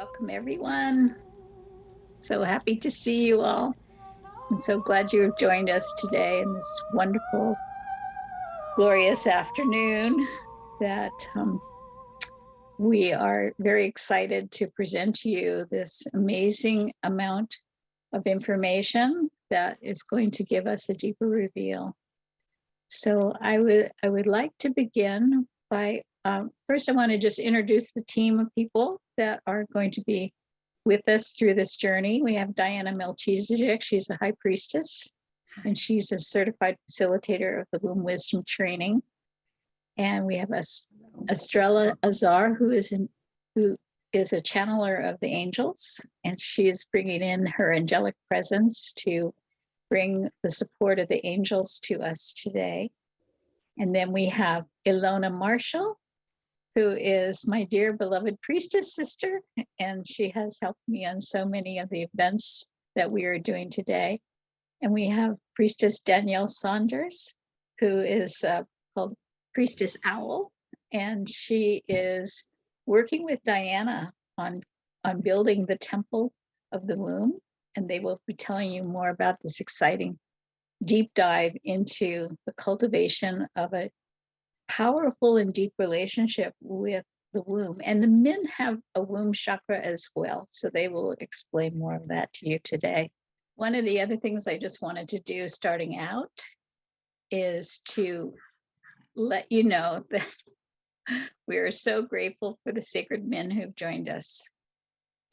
Welcome, everyone. So happy to see you all. I'm so glad you have joined us today in this wonderful, glorious afternoon that we are very excited to present to you this amazing amount of information that is going to give us a deeper reveal. So I would like to begin by, first I want to just introduce the team of people that are going to be with us through this journey. We have Diana Mulchizik. She's a high priestess, and she's a certified facilitator of the Womb Wisdom training. And we have Estrella Azar, who is a channeler of the angels, and she is bringing in her angelic presence to bring the support of the angels to us today. And then we have Ilona Marshall, who is my dear beloved priestess sister, and she has helped me on so many of the events that we are doing today. And we have Priestess Danielle Saunders, who is called Priestess Owl, and she is working with Diana on building the temple of the womb, and they will be telling you more about this exciting deep dive into the cultivation of a powerful and deep relationship with the womb. And the men have a womb chakra as well, so they will explain more of that to you today. One of the other things I just wanted to do starting out is to let you know that we are so grateful for the sacred men who've joined us.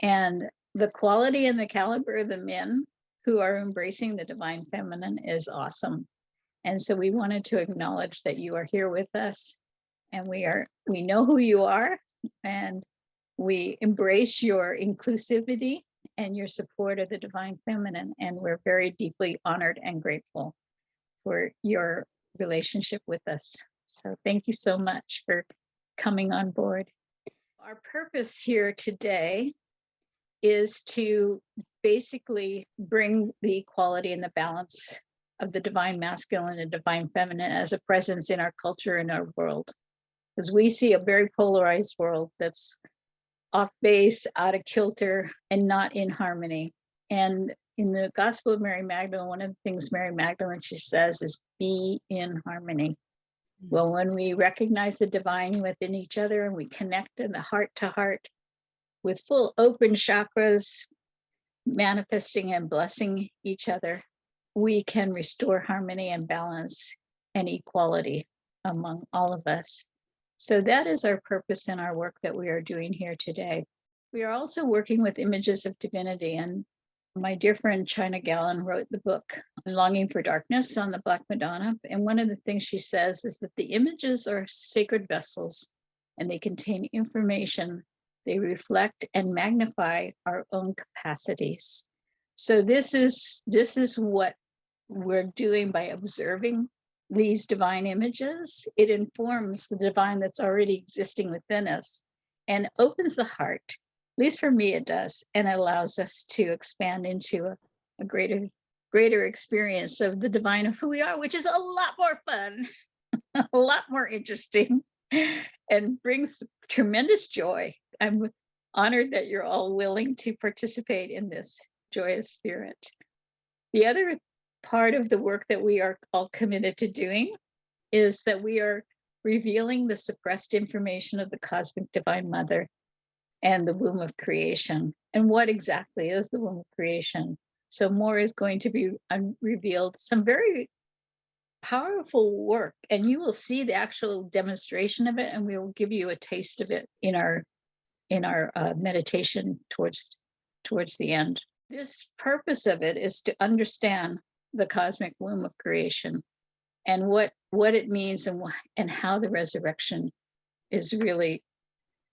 And the quality and the caliber of the men who are embracing the divine feminine is awesome. And so we wanted to acknowledge that you are here with us, and we know who you are, and we embrace your inclusivity and your support of the divine feminine. And we're very deeply honored and grateful for your relationship with us. So thank you so much for coming on board. Our purpose here today is to basically bring the equality and the balance of the divine masculine and divine feminine as a presence in our culture and our world. Because we see a very polarized world that's off base, out of kilter, and not in harmony. And in the Gospel of Mary Magdalene, one of the things Mary Magdalene, she says, is be in harmony. Well, when we recognize the divine within each other and we connect in the heart to heart with full open chakras, manifesting and blessing each other, we can restore harmony and balance and equality among all of us. So that is our purpose in our work that we are doing here today. We are also working with images of divinity, and my dear friend China Gallen wrote the book Longing for Darkness on the Black Madonna. And one of the things she says is that the images are sacred vessels, and they contain information. They reflect and magnify our own capacities. So this is what we're doing by observing these divine images. It informs the divine that's already existing within us and opens the heart. At least for me, it does, and allows us to expand into a greater experience of the divine of who we are, which is a lot more fun, a lot more interesting, and brings tremendous joy. I'm honored that you're all willing to participate in this joyous spirit. The other part of the work that we are all committed to doing is that we are revealing the suppressed information of the cosmic divine mother and the womb of creation. And what exactly is the womb of creation? So more is going to be revealed, some very powerful work, and you will see the actual demonstration of it, and we will give you a taste of it in our meditation towards the end. This purpose of it is to understand the cosmic womb of creation and what it means and how the resurrection is really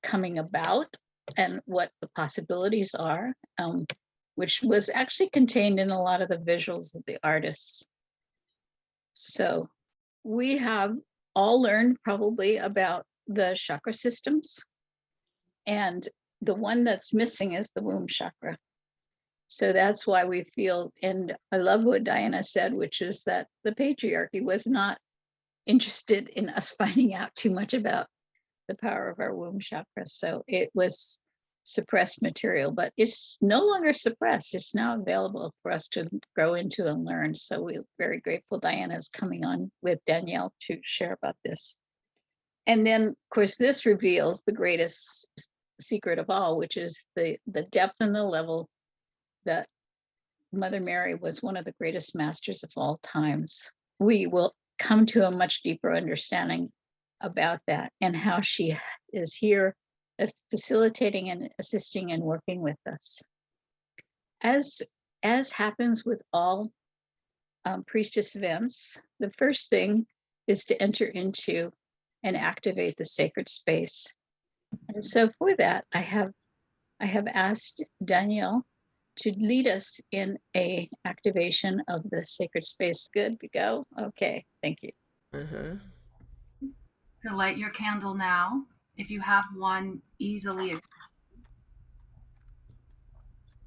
coming about and what the possibilities are, which was actually contained in a lot of the visuals of the artists. So we have all learned probably about the chakra systems, and the one that's missing is the womb chakra. So that's why we feel, and I love what Diana said, which is that the patriarchy was not interested in us finding out too much about the power of our womb chakra. So it was suppressed material, but it's no longer suppressed. It's now available for us to grow into and learn. So we're very grateful Diana is coming on with Danielle to share about this. And then, of course, this reveals the greatest secret of all, which is the depth and the level that Mother Mary was one of the greatest masters of all times. We will come to a much deeper understanding about that and how she is here facilitating and assisting and working with us. As happens with all priestess events, the first thing is to enter into and activate the sacred space. And so for that, I have asked Danielle to lead us in a activation of the sacred space. Good to go? Okay, thank you. Mm-hmm. To light your candle now, if you have one easily.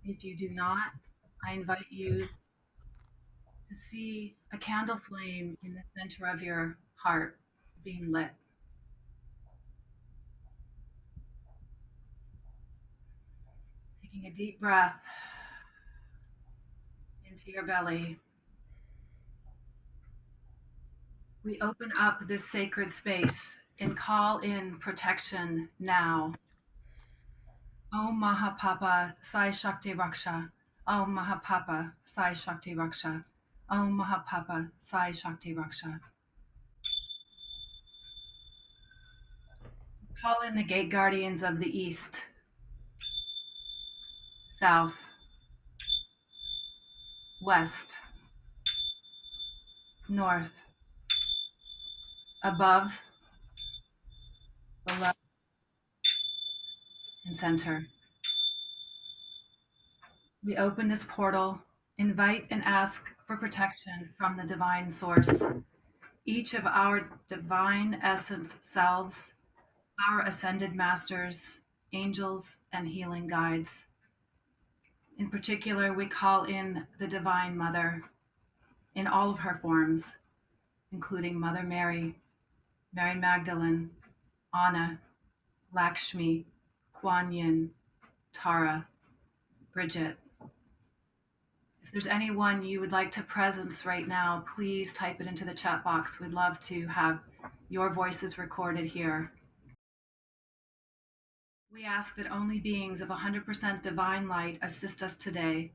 If you do not, I invite you to see a candle flame in the center of your heart being lit. Taking a deep breath into your belly. We open up this sacred space and call in protection now. Om Mahapapa Sai Shakti Raksha. Om Mahapapa Sai Shakti Raksha. Om Mahapapa Sai Shakti Raksha. Call in the gate guardians of the east, south, west, north, above, below, and center. We open this portal, invite and ask for protection from the divine source. Each of our divine essence selves, our ascended masters, angels, and healing guides. In particular, we call in the Divine Mother in all of her forms, including Mother Mary, Mary Magdalene, Anna, Lakshmi, Kuan Yin, Tara, Bridget. If there's anyone you would like to presence right now, please type it into the chat box. We'd love to have your voices recorded here. We ask that only beings of 100% divine light assist us today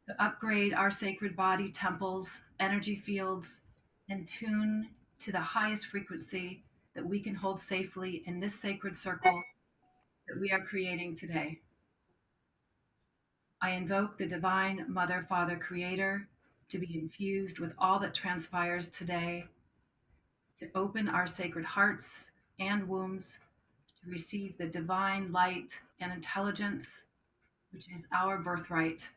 to upgrade our sacred body temples, energy fields, and tune to the highest frequency that we can hold safely in this sacred circle that we are creating today. I invoke the Divine Mother, Father, Creator to be infused with all that transpires today, to open our sacred hearts and wombs to receive the divine light and intelligence, which is our birthright.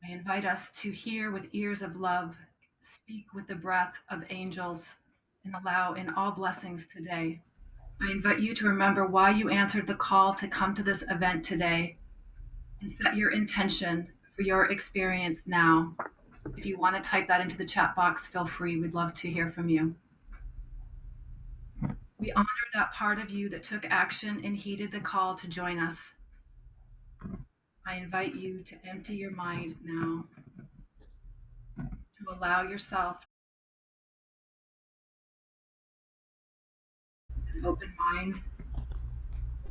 I invite us to hear with ears of love, speak with the breath of angels, and allow in all blessings today. I invite you to remember why you answered the call to come to this event today and set your intention for your experience now. If you want to type that into the chat box, feel free. We'd love to hear from you. We honor that part of you that took action and heeded the call to join us. I invite you to empty your mind now, to allow yourself an open mind,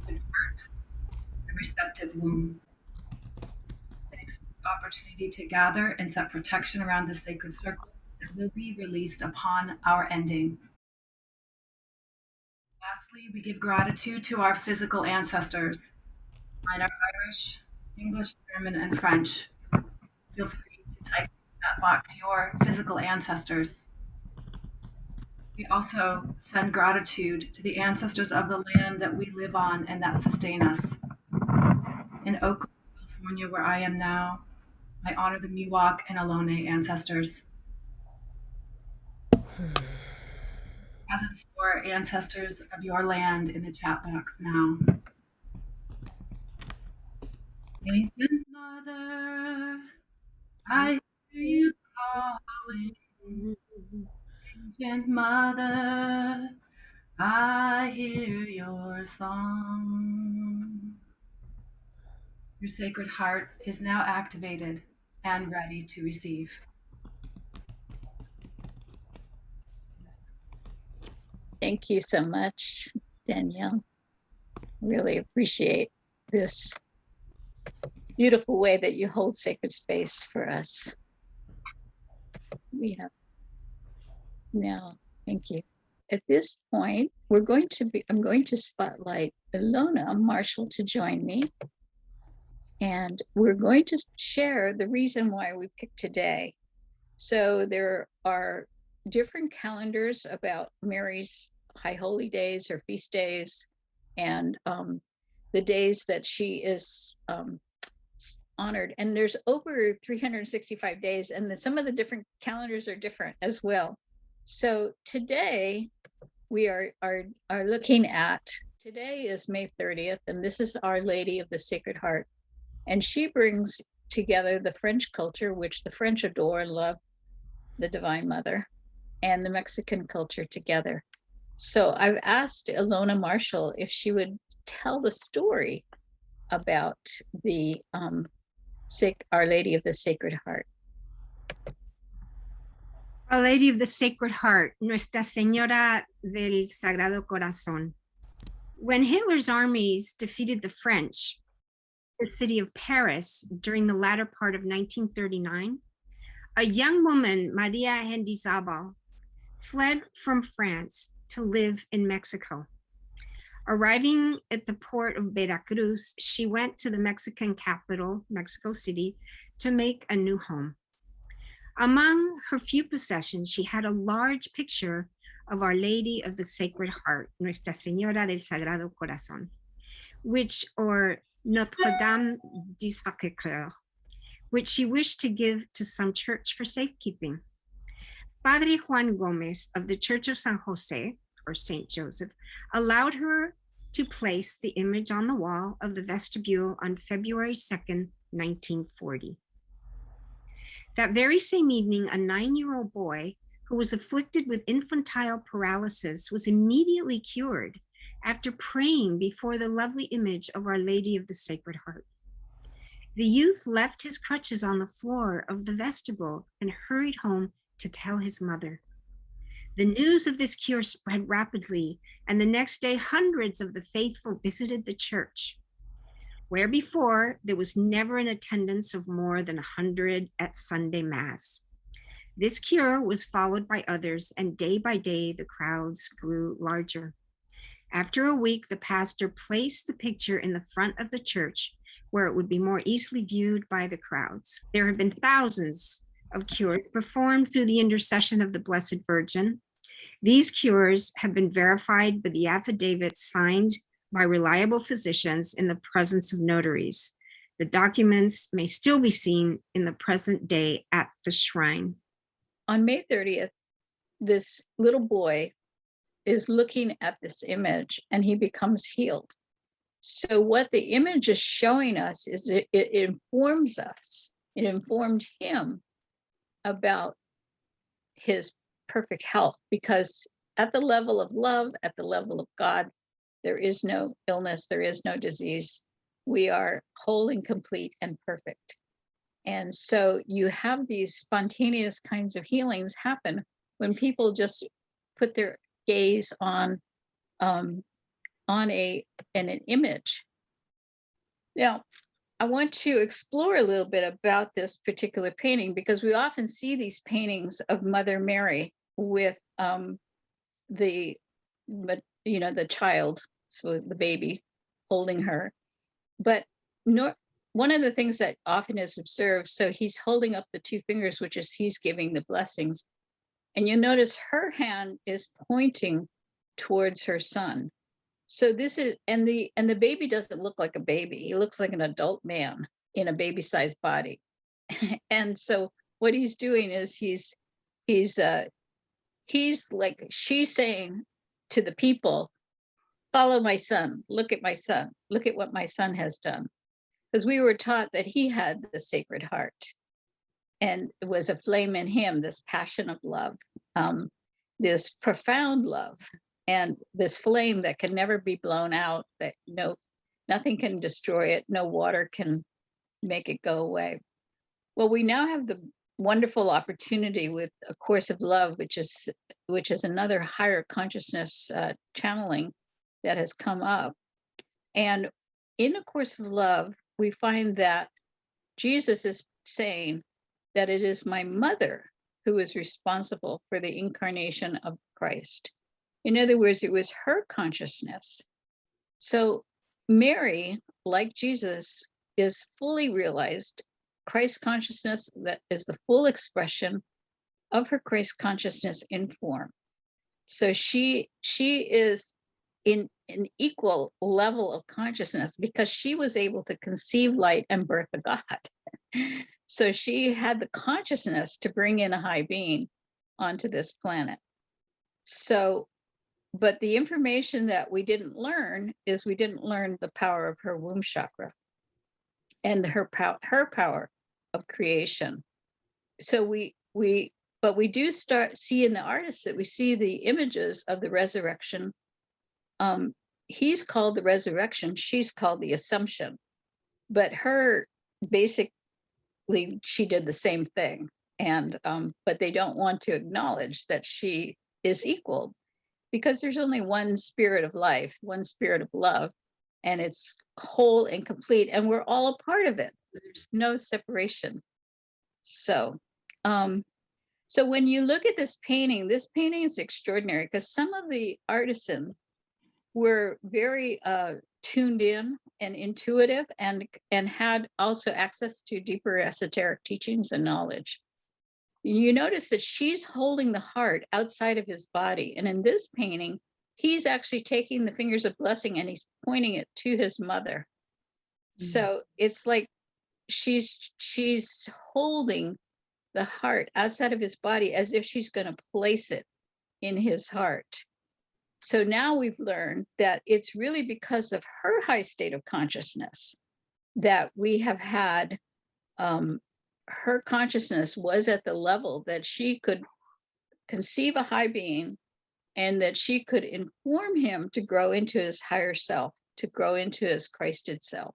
open heart, a receptive womb. Thanks for the opportunity to gather and set protection around the sacred circle that will be released upon our ending. Lastly, we give gratitude to our physical ancestors. Mine are Irish, English, German, and French. Feel free to type in that box your physical ancestors. We also send gratitude to the ancestors of the land that we live on and that sustain us. In Oakland, California, where I am now, I honor the Miwok and Ohlone ancestors. Presence for ancestors of your land in the chat box now. Ancient Mother, I hear you calling. Ancient Mother, I hear your song. Your sacred heart is now activated and ready to receive. Thank you so much, Danielle. Really appreciate this beautiful way that you hold sacred space for us. Now, thank you. At this point, I'm going to spotlight Ilona Marshall to join me. And we're going to share the reason why we picked today. So there are different calendars about Mary's high holy days or feast days, and the days that she is honored. And there's over 365 days, and some of the different calendars are different as well. So today we are looking at, today is May 30th, and this is Our Lady of the Sacred Heart. And she brings together the French culture, which the French adore and love the Divine Mother, and the Mexican culture together. So I've asked Ilona Marshall if she would tell the story about the Our Lady of the Sacred Heart. Our Lady of the Sacred Heart, Nuestra Señora del Sagrado Corazón. When Hitler's armies defeated the French, the city of Paris during the latter part of 1939, a young woman, Maria Hendizabal, fled from France to live in Mexico. Arriving at the port of Veracruz, she went to the Mexican capital, Mexico City, to make a new home. Among her few possessions, she had a large picture of Our Lady of the Sacred Heart, Nuestra Señora del Sagrado Corazón, or Notre Dame du Sacré-Cœur, which she wished to give to some church for safekeeping. Padre Juan Gomez of the Church of San Jose, or Saint Joseph, allowed her to place the image on the wall of the vestibule on February 2nd, 1940. That very same evening, a 9-year-old boy who was afflicted with infantile paralysis was immediately cured after praying before the lovely image of Our Lady of the Sacred Heart. The youth left his crutches on the floor of the vestibule and hurried home to tell his mother. The news of this cure spread rapidly, and the next day hundreds of the faithful visited the church, where before there was never an attendance of more than 100 at Sunday Mass. This cure was followed by others, and day by day the crowds grew larger. After a week, the pastor placed the picture in the front of the church where it would be more easily viewed by the crowds. There have been thousands of cures performed through the intercession of the Blessed Virgin. These cures have been verified by the affidavits signed by reliable physicians in the presence of notaries. The documents may still be seen in the present day at the shrine. On May 30th, this little boy is looking at this image and he becomes healed. So what the image is showing us is it informs us, it informed him about his perfect health, because at the level of love, at the level of God, there is no illness, there is no disease. We are whole and complete and perfect. And so you have these spontaneous kinds of healings happen when people just put their gaze on an image. Now, I want to explore a little bit about this particular painting, because we often see these paintings of Mother Mary with the child, so the baby holding her. But one of the things that often is observed, so he's holding up the two fingers, which is he's giving the blessings. And you notice her hand is pointing towards her son. So this is, and the baby doesn't look like a baby. He looks like an adult man in a baby-sized body. And so what he's doing is he's like, she's saying to the people, follow my son, look at my son, look at what my son has done. Because we were taught that he had the Sacred Heart, and it was a flame in him, this passion of love, this profound love, and this flame that can never be blown out, that Nothing can destroy it. No water can make it go away. Well, we now have the wonderful opportunity with A Course of Love, which is another higher consciousness channeling that has come up. And in A Course of Love, we find that Jesus is saying that it is my mother who is responsible for the incarnation of Christ. In other words, it was her consciousness. So Mary, like Jesus, is fully realized Christ consciousness that is the full expression of her Christ consciousness in form. So she is in an equal level of consciousness because she was able to conceive light and birth a God. So she had the consciousness to bring in a high being onto this planet. So, but the information that we didn't learn is we didn't learn the power of her womb chakra and her power of creation. So we do start see in the artist that we see the images of the resurrection. He's called the resurrection, she's called the assumption, but her basically she did the same thing. And but they don't want to acknowledge that she is equal because there's only one spirit of life, one spirit of love, and it's whole and complete, and we're all a part of it. There's no separation. So so when you look at this painting is extraordinary because some of the artisans were very tuned in and intuitive and had also access to deeper esoteric teachings and knowledge. You notice that she's holding the heart outside of his body. And in this painting, he's actually taking the fingers of blessing and he's pointing it to his mother. So it's like she's holding the heart outside of his body as if she's going to place it in his heart. So now we've learned that it's really because of her high state of consciousness that we have had, her consciousness was at the level that she could conceive a high being and that she could inform him to grow into his higher self, to grow into his Christed self.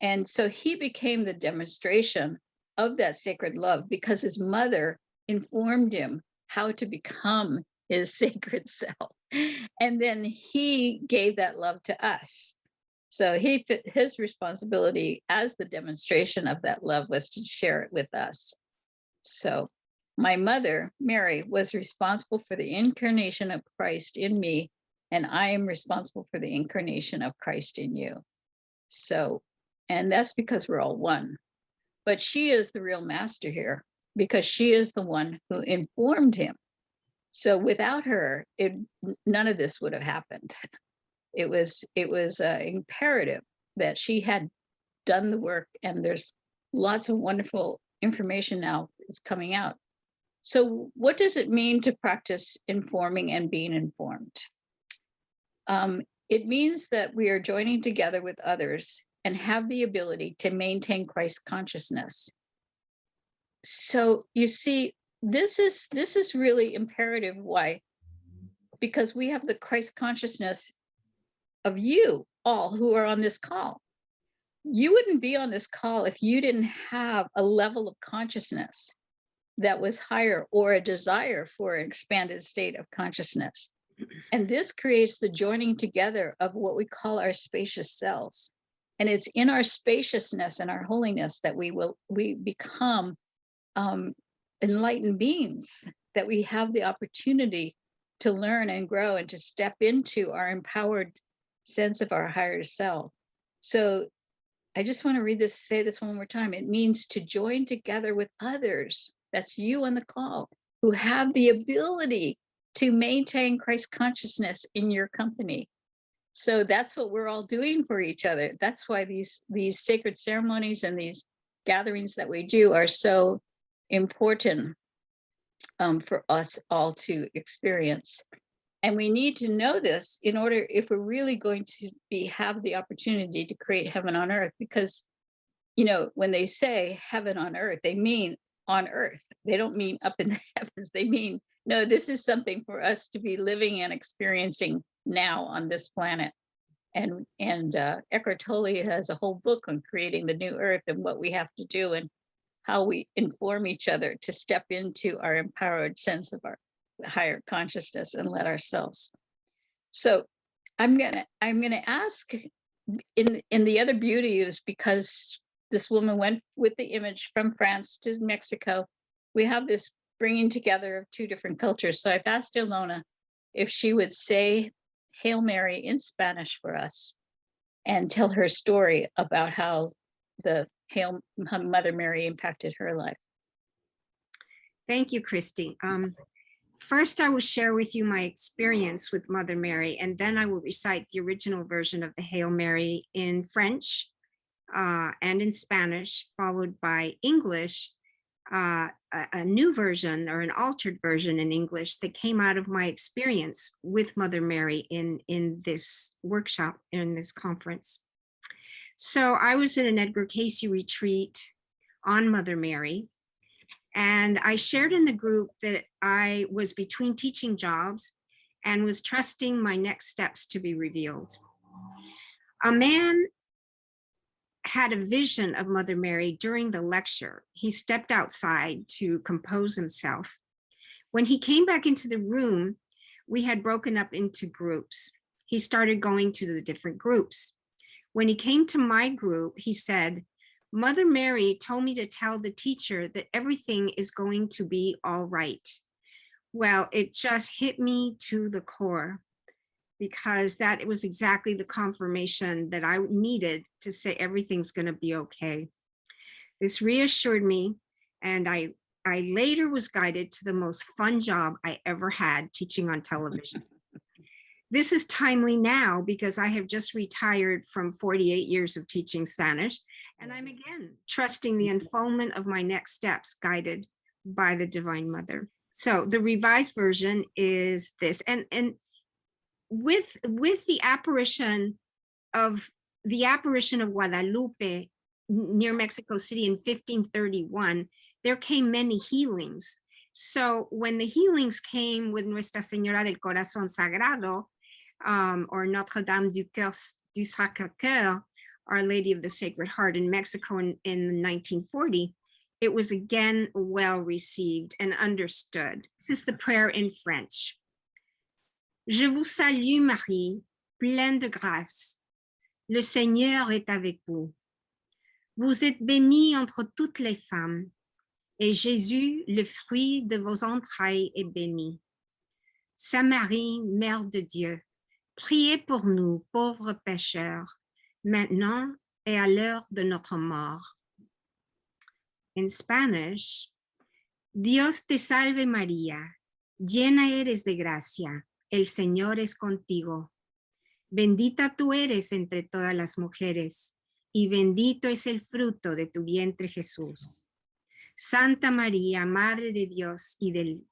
And so he became the demonstration of that sacred love because his mother informed him how to become his sacred self. And then he gave that love to us. So his responsibility as the demonstration of that love was to share it with us. So my mother, Mary, was responsible for the incarnation of Christ in me, and I am responsible for the incarnation of Christ in you. So, and that's because we're all one. But she is the real master here because she is the one who informed him. So without her, none of this would have happened. It was imperative that she had done the work, and there's lots of wonderful information now is coming out. So what does it mean to practice informing and being informed? It means that we are joining together with others and have the ability to maintain Christ consciousness. So you see, this is really imperative. Why? Because we have the Christ consciousness of you all who are on this call. You wouldn't be on this call if you didn't have a level of consciousness that was higher or a desire for an expanded state of consciousness. And this creates the joining together of what we call our spacious selves. And it's in our spaciousness and our holiness that we become enlightened beings, that we have the opportunity to learn and grow and to step into our empowered sense of our higher self. So I just want to say this one more time. It means to join together with others, that's you on the call, who have the ability to maintain Christ consciousness in your company. So that's what we're all doing for each other. That's why these sacred ceremonies and these gatherings that we do are so important for us all to experience. And we need to know this in order, if we're really going to have the opportunity to create heaven on earth, because, you know, when they say heaven on earth, they mean on earth. They don't mean up in the heavens. They mean, no, this is something for us to be living and experiencing now on this planet. And Eckhart Tolle has a whole book on creating the new earth and what we have to do and how we inform each other to step into our empowered sense of our higher consciousness and let ourselves. So I'm gonna ask, in the other beauty is because this woman went with the image from France to Mexico, we have this bringing together of two different cultures. So I've asked Ilona if she would say Hail Mary in Spanish for us and tell her story about how the Mother Mary impacted her life. Thank you, Christy. First, I will share with you my experience with Mother Mary, and then I will recite the original version of the Hail Mary in French and in Spanish, followed by English, a new version or an altered version in English that came out of my experience with Mother Mary in this workshop, in this conference. So I was at an Edgar Cayce retreat on Mother Mary, and I shared in the group that I was between teaching jobs and was trusting my next steps to be revealed. A man had a vision of Mother Mary during the lecture. He stepped outside to compose himself. When he came back into the room, we had broken up into groups. He started going to the different groups. When he came to my group, he said, Mother Mary told me to tell the teacher that everything is going to be all right. Well, it just hit me to the core, because that was exactly the confirmation that I needed to say everything's going to be okay. This reassured me, and I later was guided to the most fun job I ever had, teaching on television. This is timely now because I have just retired from 48 years of teaching Spanish, and I'm again trusting the unfoldment of my next steps, guided by the Divine Mother. So the revised version is this, and with the apparition of Guadalupe near Mexico City in 1531, there came many healings. So when the healings came with Nuestra Señora del Corazón Sagrado, or Notre Dame du Sacré-Cœur, Our Lady of the Sacred Heart in Mexico in 1940, it was again well received and understood. This is the prayer in French. Je vous salue Marie, pleine de grâce. Le Seigneur est avec vous. Vous êtes bénie entre toutes les femmes, et Jésus, le fruit de vos entrailles, est béni. Sainte Marie, Mère de Dieu, priez pour nous, pauvres pécheurs, maintenant et à l'heure de notre mort. In Spanish, Dios te salve María, llena eres de gracia, el Señor es contigo. Bendita tú eres entre todas las mujeres, y bendito es el fruto de tu vientre Jesús. Santa María, Madre de Dios y del,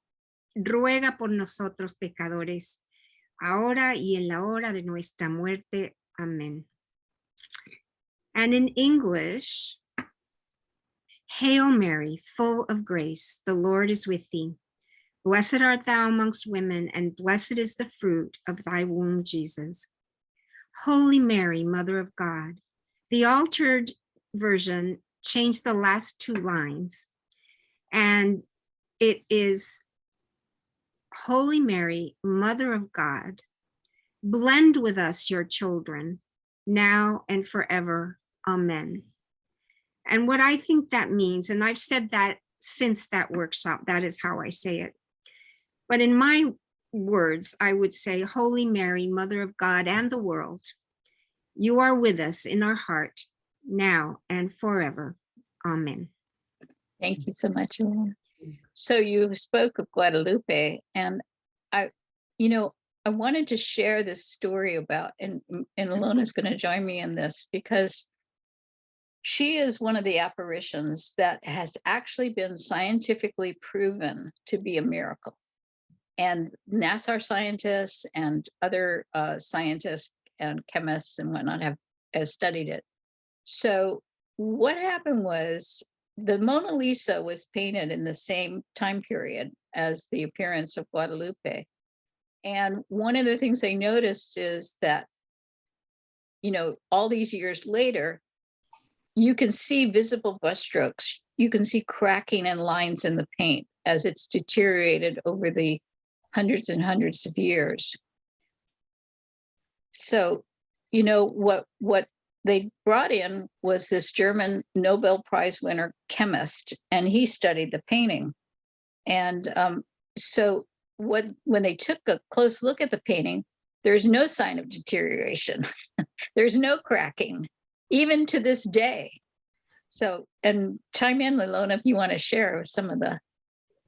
ruega por nosotros pecadores, ahora y en la hora de nuestra muerte. Amen. And in English, Hail Mary, full of grace, the Lord is with thee. Blessed art thou amongst women, and blessed is the fruit of thy womb, Jesus. Holy Mary, Mother of God. The altered version changed the last two lines, and it is Holy Mary, Mother of God, blend with us your children, now and forever. Amen. And what I think that means, and I've said that since that workshop, that is how I say it. But in my words, I would say, Holy Mary, Mother of God and the world, you are with us in our heart, now and forever. Amen. Thank you so much, Ilona. So you spoke of Guadalupe, and I wanted to share this story about, and Ilona's going to join me in this, because she is one of the apparitions that has actually been scientifically proven to be a miracle. And NASA scientists and other scientists and chemists and whatnot have studied it. So what happened was the Mona Lisa was painted in the same time period as the appearance of Guadalupe. And one of the things they noticed is that all these years later, you can see visible brushstrokes. You can see cracking and lines in the paint as it's deteriorated over the hundreds and hundreds of years. So, what they brought in was this German Nobel Prize winner chemist, and he studied the painting. And so when they took a close look at the painting, there's no sign of deterioration. There's no cracking, even to this day. So, and chime in, Ilona, if you want to share some of the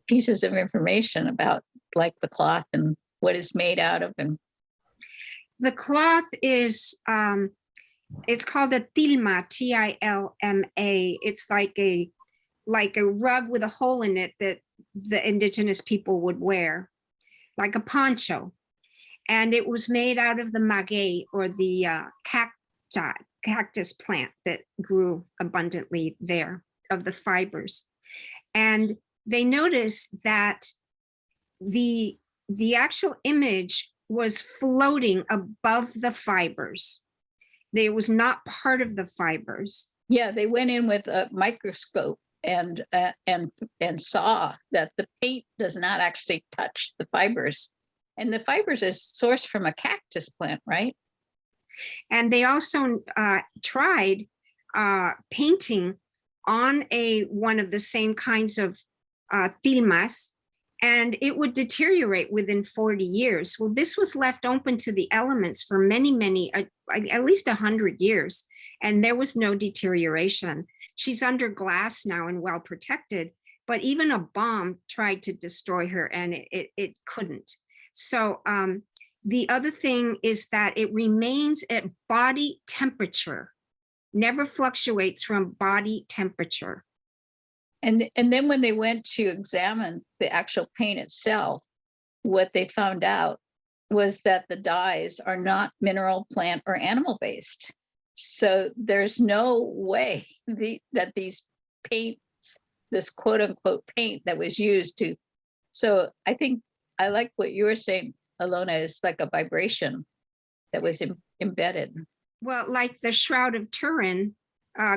pieces of information about like the cloth and what it's made out of. And the cloth is, it's called a tilma, Tilma. It's like a rug with a hole in it that the indigenous people would wear, like a poncho. And it was made out of the maguey, or the cactus plant that grew abundantly there, of the fibers. And they noticed that the actual image was floating above the fibers. It was not part of the fibers. Yeah, they went in with a microscope and saw that the paint does not actually touch the fibers. And the fibers is sourced from a cactus plant, right? And they also tried painting on one of the same kinds of tilmas, and it would deteriorate within 40 years. Well, this was left open to the elements for many, at least 100 years, and there was no deterioration. She's under glass now and well protected, but even a bomb tried to destroy her, and it couldn't. So the other thing is that it remains at body temperature, never fluctuates from body temperature. And then when they went to examine the actual paint itself, what they found out was that the dyes are not mineral, plant, or animal based. So there's no way that these paints, this quote unquote paint that was used to. So I think I like what you were saying, Ilona, is like a vibration that was embedded. Well, like the Shroud of Turin,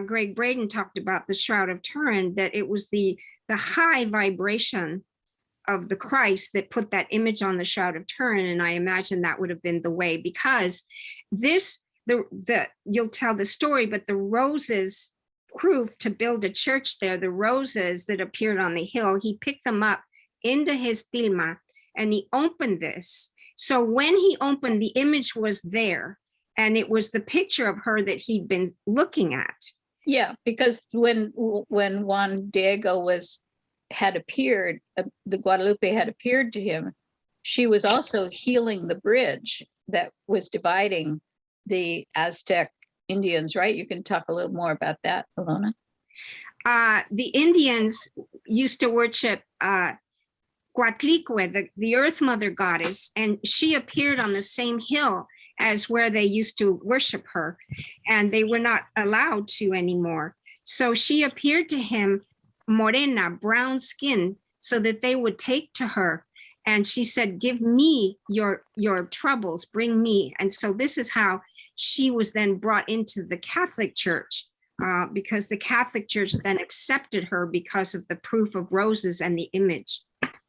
Greg Braden talked about the Shroud of Turin, that it was the high vibration of the Christ that put that image on the Shroud of Turin. And I imagine that would have been the way, because you'll tell the story, but the roses proof to build a church there, the roses that appeared on the hill, he picked them up into his tilma and he opened this. So when he opened, the image was there, and it was the picture of her that he'd been looking at. Yeah, because when Juan Diego had appeared, the Guadalupe had appeared to him, she was also healing the bridge that was dividing the Aztec Indians, right? You can talk a little more about that, Ilona. The Indians used to worship Coatlicue, the Earth Mother goddess, and she appeared on the same hill as where they used to worship her, and they were not allowed to anymore. So she appeared to him, morena, brown skin, so that they would take to her. And she said, give me your troubles, bring me. And so this is how she was then brought into the Catholic Church, because the Catholic Church then accepted her because of the proof of roses and the image.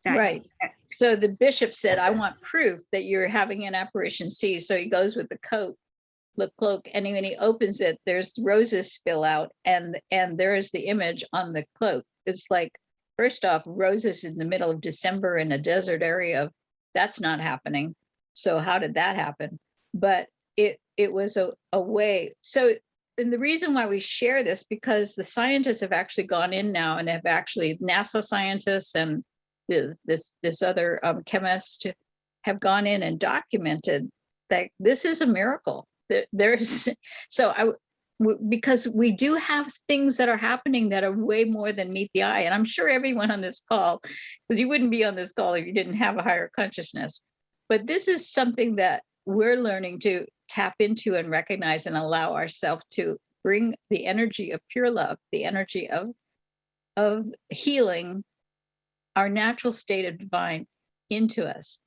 Right. So the bishop said, I want proof that you're having an apparition see. So he goes with the cloak, and when he opens it, there's roses spill out, and there is the image on the cloak. It's like, first off, roses in the middle of December in a desert area, that's not happening. So how did that happen? But it was a way. So, and the reason why we share this, because the scientists have actually gone in now and have actually, NASA scientists and this other chemist have gone in and documented that this is a miracle. Because we do have things that are happening that are way more than meet the eye. And I'm sure everyone on this call, because you wouldn't be on this call if you didn't have a higher consciousness. But this is something that we're learning to tap into and recognize and allow ourselves to bring the energy of pure love, the energy of healing, our natural state of divine into us.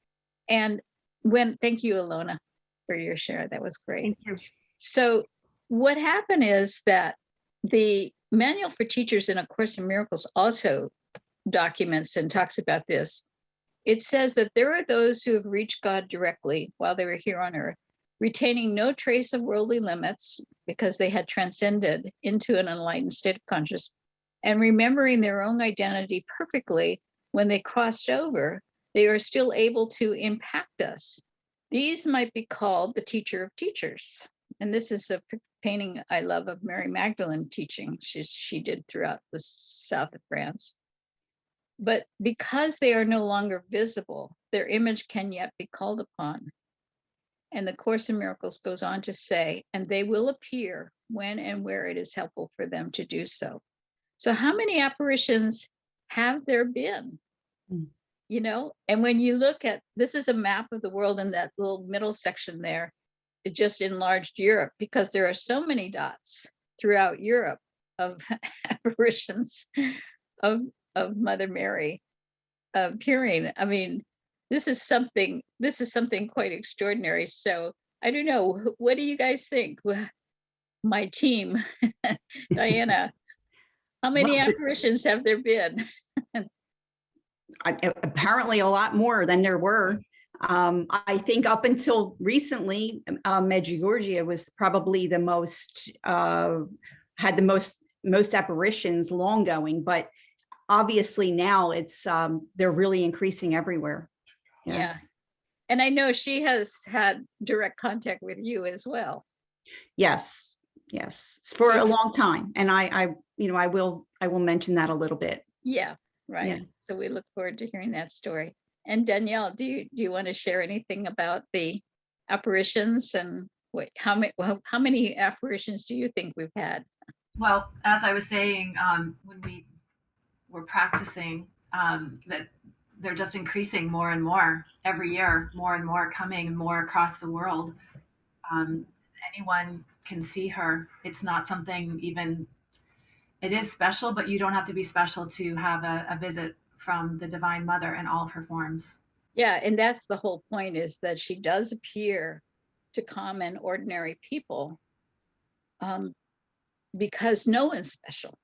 And thank you, Ilona, for your share. That was great. Thank you. So what happened is that the Manual for Teachers in A Course in Miracles also documents and talks about this. It says that there are those who have reached God directly while they were here on earth, retaining no trace of worldly limits because they had transcended into an enlightened state of consciousness, and remembering their own identity perfectly when they crossed over, they are still able to impact us. These might be called the teacher of teachers. And this is a painting I love of Mary Magdalene teaching she did throughout the south of France. But because they are no longer visible, their image can yet be called upon. And the Course in Miracles goes on to say, and they will appear when and where it is helpful for them to do so. So how many apparitions have there been? You know, and when you look at, this is a map of the world, in that little middle section there, it just enlarged Europe, because there are so many dots throughout Europe of apparitions of Mother Mary appearing. I mean, this is something quite extraordinary. So I don't know, what do you guys think? My team, Diana, how many apparitions have there been? Apparently a lot more than there were. I think up until recently, Medjugorje was probably the most, had the most apparitions long going, but obviously now it's, they're really increasing everywhere. Yeah. And I know she has had direct contact with you as well. Yes, for a long time. And I will mention that a little bit. Yeah, right. Yeah. So we look forward to hearing that story. And Danielle, do you want to share anything about the apparitions, and how many apparitions do you think we've had? Well, as I was saying, when we were practicing, that they're just increasing more and more every year, more and more coming, more across the world. Anyone can see her. It's not something even, it is special, but you don't have to be special to have a visit from the Divine Mother in all of her forms. Yeah, and that's the whole point, is that she does appear to common, ordinary people, because no one's special,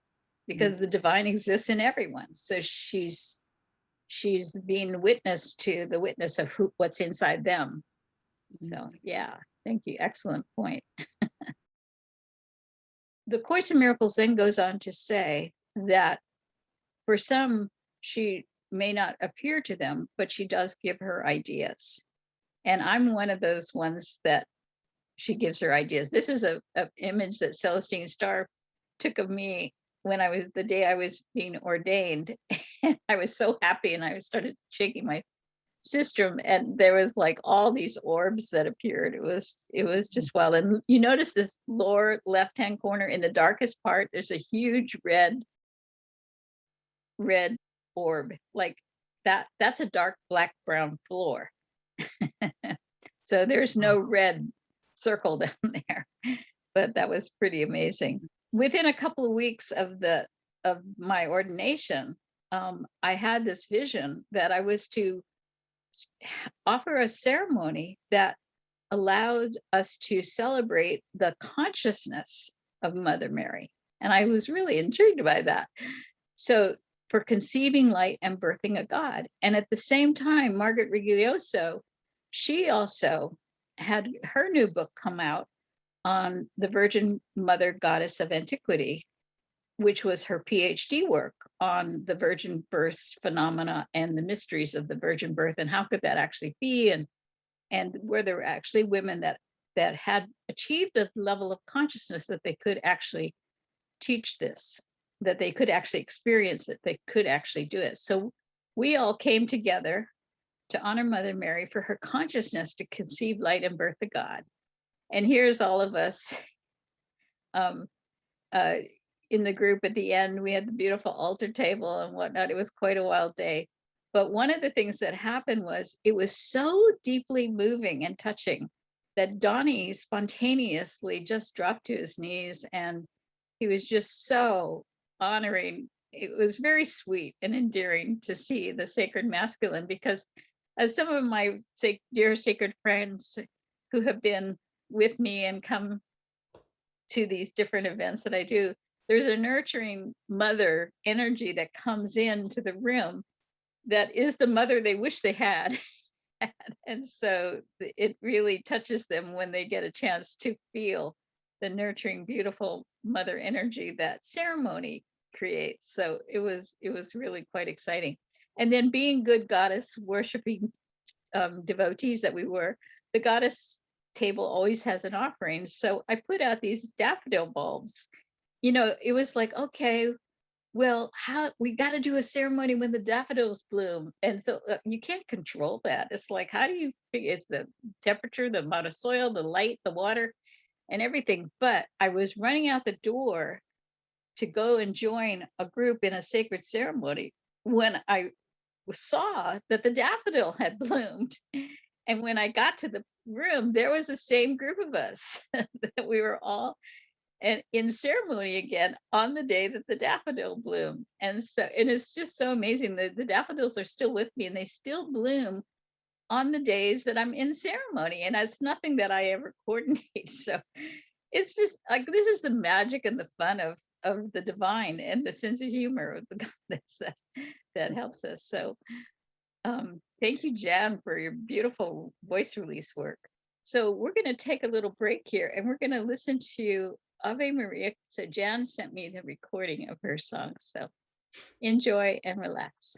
because the divine exists in everyone. So she's being witness to the witness of what's inside them. So yeah, thank you. Excellent point. The Course in Miracles then goes on to say that for some, she may not appear to them, but she does give her ideas. And I'm one of those ones that she gives her ideas. This is a image that Celestine Starr took of me when the day I was being ordained. And I was so happy, and I started shaking my sistrum, and there was like all these orbs that appeared. It was just wild. And you notice this lower left-hand corner, in the darkest part, there's a huge red orb, like that's a dark black brown floor. So there's no red circle down there, but that was pretty amazing. Within a couple of weeks of my ordination, I had this vision that I was to offer a ceremony that allowed us to celebrate the consciousness of Mother Mary. And I was really intrigued by that. So for conceiving light and birthing a God. And at the same time, Margaret Riglioso, she also had her new book come out on the Virgin Mother Goddess of Antiquity, which was her PhD work on the virgin birth phenomena and the mysteries of the virgin birth, and how could that actually be, and were there actually women that had achieved a level of consciousness that they could actually teach this, that they could actually experience it, they could actually do it. So we all came together to honor Mother Mary for her consciousness to conceive light and birth a God. And here's all of us in the group at the end. We had the beautiful altar table and whatnot. It was quite a wild day. But one of the things that happened was, it was so deeply moving and touching that Donnie spontaneously just dropped to his knees, and he was just so honoring. It was very sweet and endearing to see the sacred masculine, because as some of my dear sacred friends who have been with me and come to these different events that I do, there's a nurturing mother energy that comes into the room that is the mother they wish they had. And so it really touches them when they get a chance to feel the nurturing, beautiful mother energy that ceremony creates. So it was really quite exciting. And then being good goddess worshiping devotees that we were, the goddess table always has an offering. So I put out these daffodil bulbs. It was like, okay, well, how we got to do a ceremony when the daffodils bloom. And so you can't control that. It's like, how do you figure? It's the temperature, the amount of soil, the light, the water, and everything. But I was running out the door to go and join a group in a sacred ceremony when I saw that the daffodil had bloomed. And when I got to the room, there was the same group of us that we were all and in ceremony again on the day that the daffodil bloomed. And it's just so amazing that the daffodils are still with me and they still bloom on the days that I'm in ceremony. And it's nothing that I ever coordinate. So it's just like, this is the magic and the fun of the divine and the sense of humor of the goddess that helps us. So thank you, Jan, for your beautiful voice release work. So we're going to take a little break here and we're going to listen to Ave Maria. So Jan sent me the recording of her song. So enjoy and relax.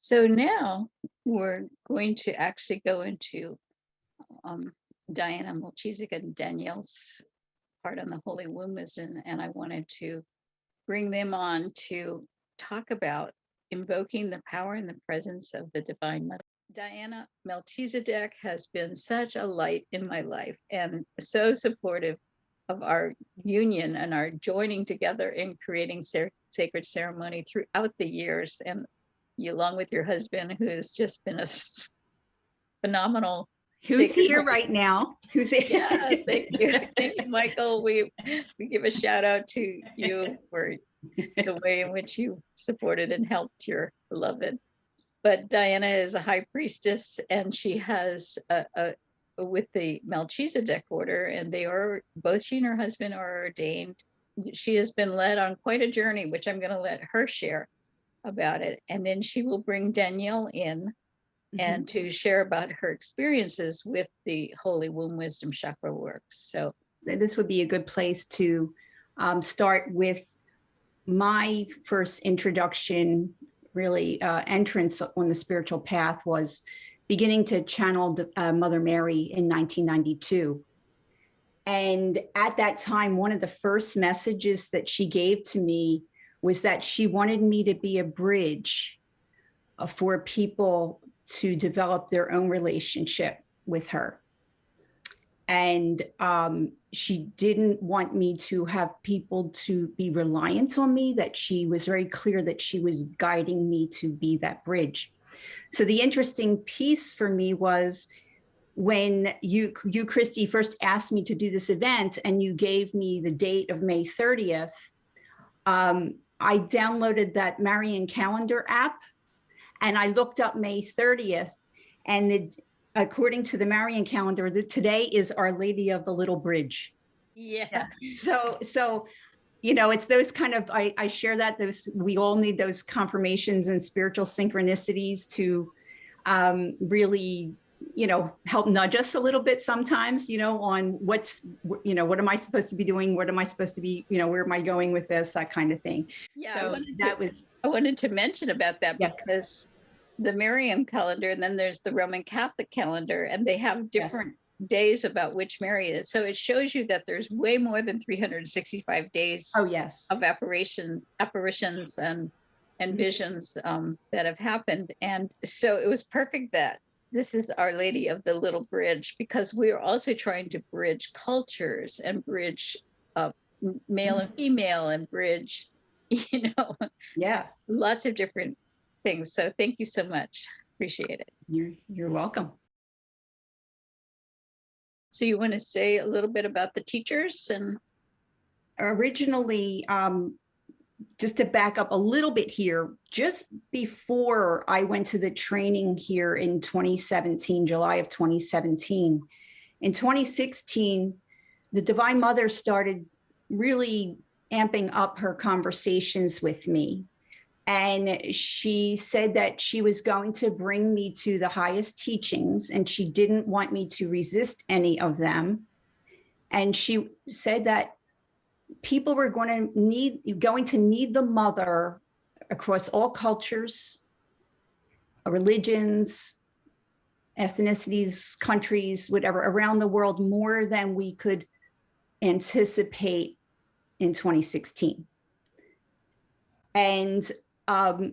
So now we're going to actually go into Diana Mulchizik and Danielle's part on the Holy Womb Wisdom, and I wanted to bring them on to talk about invoking the power and the presence of the Divine Mother. Diana Melchizedek has been such a light in my life and so supportive of our union and our joining together in creating sacred ceremony throughout the years. And you, along with your husband, who's just been a phenomenal. Who's here right now? Who's here? Yeah, thank you. Thank you, Michael. We give a shout out to you for the way in which you supported and helped your beloved. But Diana is a high priestess, and she has with the Melchizedek order, and they are both, she and her husband are ordained. She has been led on quite a journey, which I'm going to let her share about it. And then she will bring Danielle in and to share about her experiences with the Holy Womb Wisdom Chakra works. So this would be a good place to start with my first introduction, really entrance on the spiritual path was beginning to channel Mother Mary in 1992. And at that time, one of the first messages that she gave to me was that she wanted me to be a bridge for people to develop their own relationship with her. And she didn't want me to have people to be reliant on me, that she was very clear that she was guiding me to be that bridge. So the interesting piece for me was when you, Christy, first asked me to do this event and you gave me the date of May 30th, I downloaded that Marian calendar app and I looked up May 30th, and according to the Marian calendar, today is Our Lady of the Little Bridge. yeah. So, you know, it's those kind of, I share that, we all need those confirmations and spiritual synchronicities to really, you know, help nudge us a little bit sometimes, you know, on what am I supposed to be doing? What am I supposed to be, you know, where am I going with this, that kind of thing. Yeah, so I wanted to mention about that, yeah, because the Marian calendar, and then there's the Roman Catholic calendar, and they have different days about which Mary is. So it shows you that there's way more than 365 days of apparitions and visions that have happened. And so it was perfect that this is Our Lady of the Little Bridge, because we are also trying to bridge cultures and bridge male and female and bridge, you know, lots of different things. So thank you so much. Appreciate it. You're welcome. So you want to say a little bit about the teachers? And originally, just to back up a little bit here, just before I went to the training here in 2017, July of 2017, in 2016, the Divine Mother started really amping up her conversations with me. And she said that she was going to bring me to the highest teachings, and she didn't want me to resist any of them. And she said that people were going to need the mother across all cultures, religions, ethnicities, countries, whatever, around the world, more than we could anticipate in 2016. And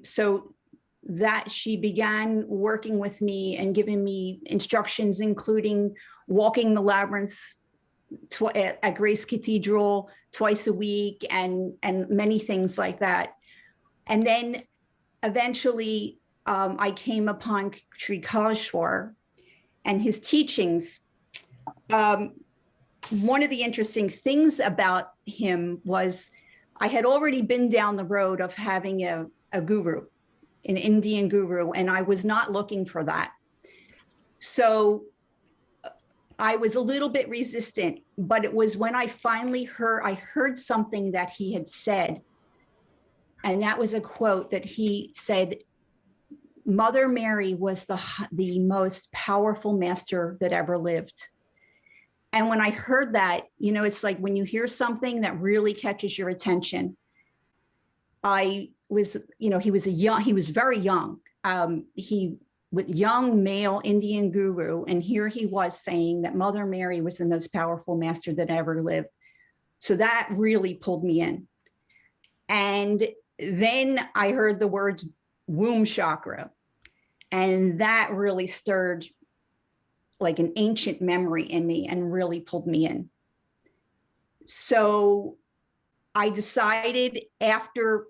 so that she began working with me and giving me instructions, including walking the labyrinth at Grace Cathedral twice a week and many things like that. And then eventually I came upon Sri Kaleshwar and his teachings. One of the interesting things about him was I had already been down the road of having a guru, an Indian guru, and I was not looking for that. So I was a little bit resistant, but it was when I finally heard something that he had said. And that was a quote that he said, Mother Mary was the most powerful master that ever lived. And when I heard that, you know, it's like when you hear something that really catches your attention. I was, you know, he was very young. he with young male Indian guru, and here he was saying that Mother Mary was the most powerful master that ever lived. So that really pulled me in. And then I heard the words womb chakra, and that really stirred like an ancient memory in me and really pulled me in. So I decided, after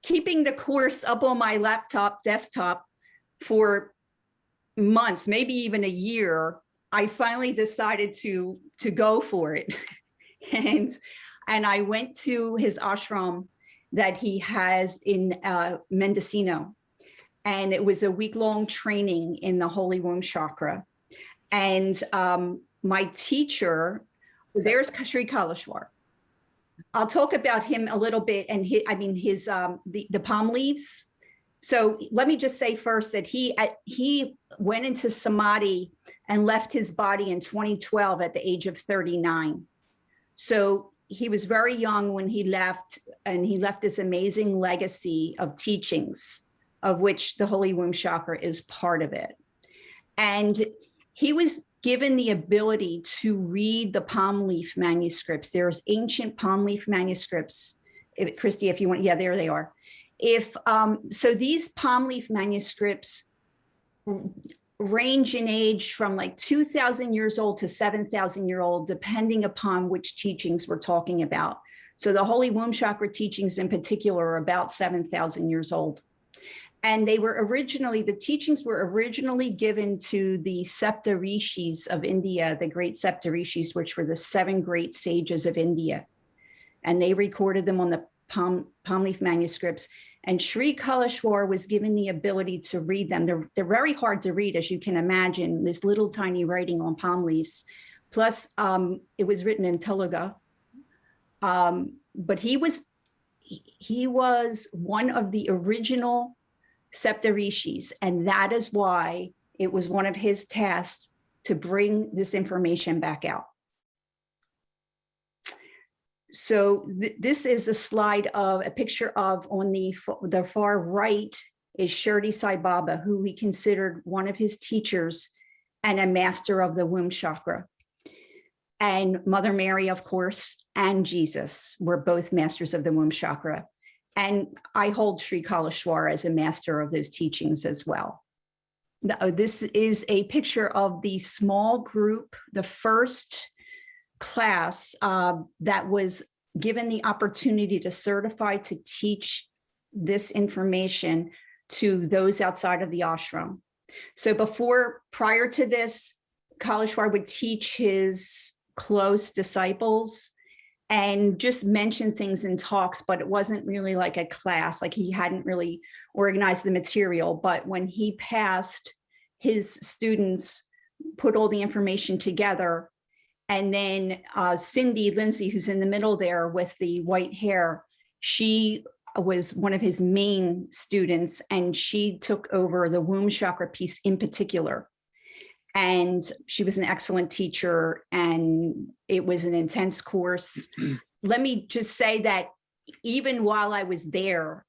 keeping the course up on my desktop for months, maybe even a year, I finally decided to go for it. and I went to his ashram that he has in Mendocino. And it was a week-long training in the Holy Womb Chakra. And my teacher, there's Sri Kaleshwar. I'll talk about him a little bit, and the palm leaves. So let me just say first that he went into samadhi and left his body in 2012 at the age of 39. So he was very young when he left, and he left this amazing legacy of teachings, of which the Holy Womb Chakra is part of it. And he was given the ability to read the palm leaf manuscripts. There's ancient palm leaf manuscripts. Christy, if you want, yeah, there they are. So these palm leaf manuscripts range in age from like 2,000 years old to 7,000 years old, depending upon which teachings we're talking about. So the Holy Womb Chakra teachings in particular are about 7,000 years old. And the teachings were originally given to the Saptarishis of India, the great Saptarishis, which were the 7 great sages of India. And they recorded them on the palm leaf manuscripts. And Sri Kaleshwar was given the ability to read them. They're very hard to read, as you can imagine, this little tiny writing on palm leaves. Plus, it was written in Telugu. But he was one of the original Saptarishis, and that is why it was one of his tasks to bring this information back out. So this is a slide of a picture of, on the far right is Shirdi Sai Baba, who he considered one of his teachers and a master of the womb chakra. And Mother Mary, of course, and Jesus were both masters of the womb chakra. And I hold Sri Kaleshwar as a master of those teachings as well. This is a picture of the small group, the first class that was given the opportunity to certify to teach this information to those outside of the ashram. So prior to this, Kaleshwar would teach his close disciples and just mention things in talks, but it wasn't really like a class, like he hadn't really organized the material. But when he passed, his students put all the information together. And then Cindy Lindsay, who's in the middle there with the white hair, she was one of his main students, and she took over the womb chakra piece in particular. And she was an excellent teacher, and it was an intense course. Let me just say that even while I was there,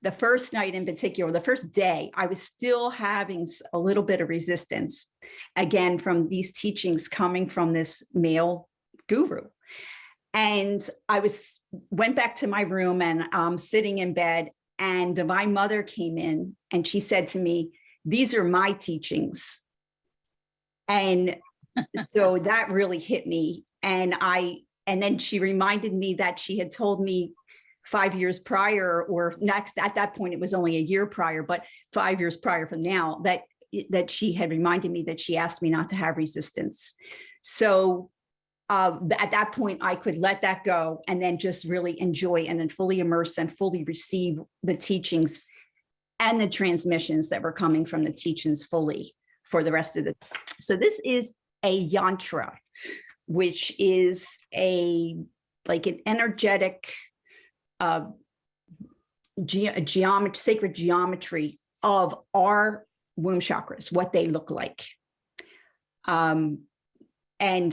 the first night in particular, the first day, I was still having a little bit of resistance, again, from these teachings coming from this male guru. And I went back to my room, and I'm sitting in bed, and Divine Mother came in, and she said to me, "These are my teachings." And so that really hit me. And then she reminded me that she had told me 5 years prior, or not at that point, it was only a year prior, but 5 years prior from now, that she had reminded me that she asked me not to have resistance. So at that point, I could let that go and then just really enjoy and then fully immerse and fully receive the teachings and the transmissions that were coming from the teachings fully for the rest of the. So this is a yantra, which is like an energetic sacred geometry of our womb chakras, what they look like. And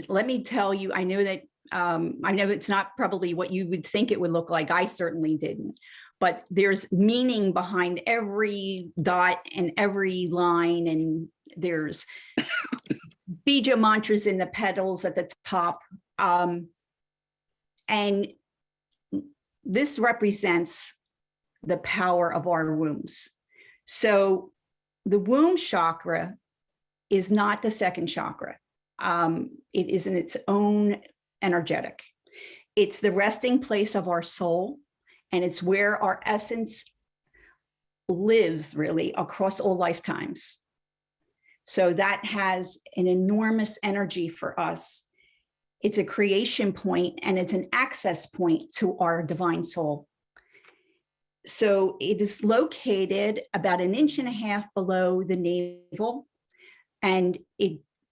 let me tell you, I know it's not probably what you would think it would look like. I certainly didn't. but there's meaning behind every dot and every line, and there's bija mantras in the petals at the top. And this represents the power of our wombs. So the womb chakra is not the second chakra. It is in its own energetic. It's the resting place of our soul, and it's where our essence lives really across all lifetimes. So that has an enormous energy for us. It's a creation point, and it's an access point to our divine soul. So it is located about 1.5 inches below the navel, and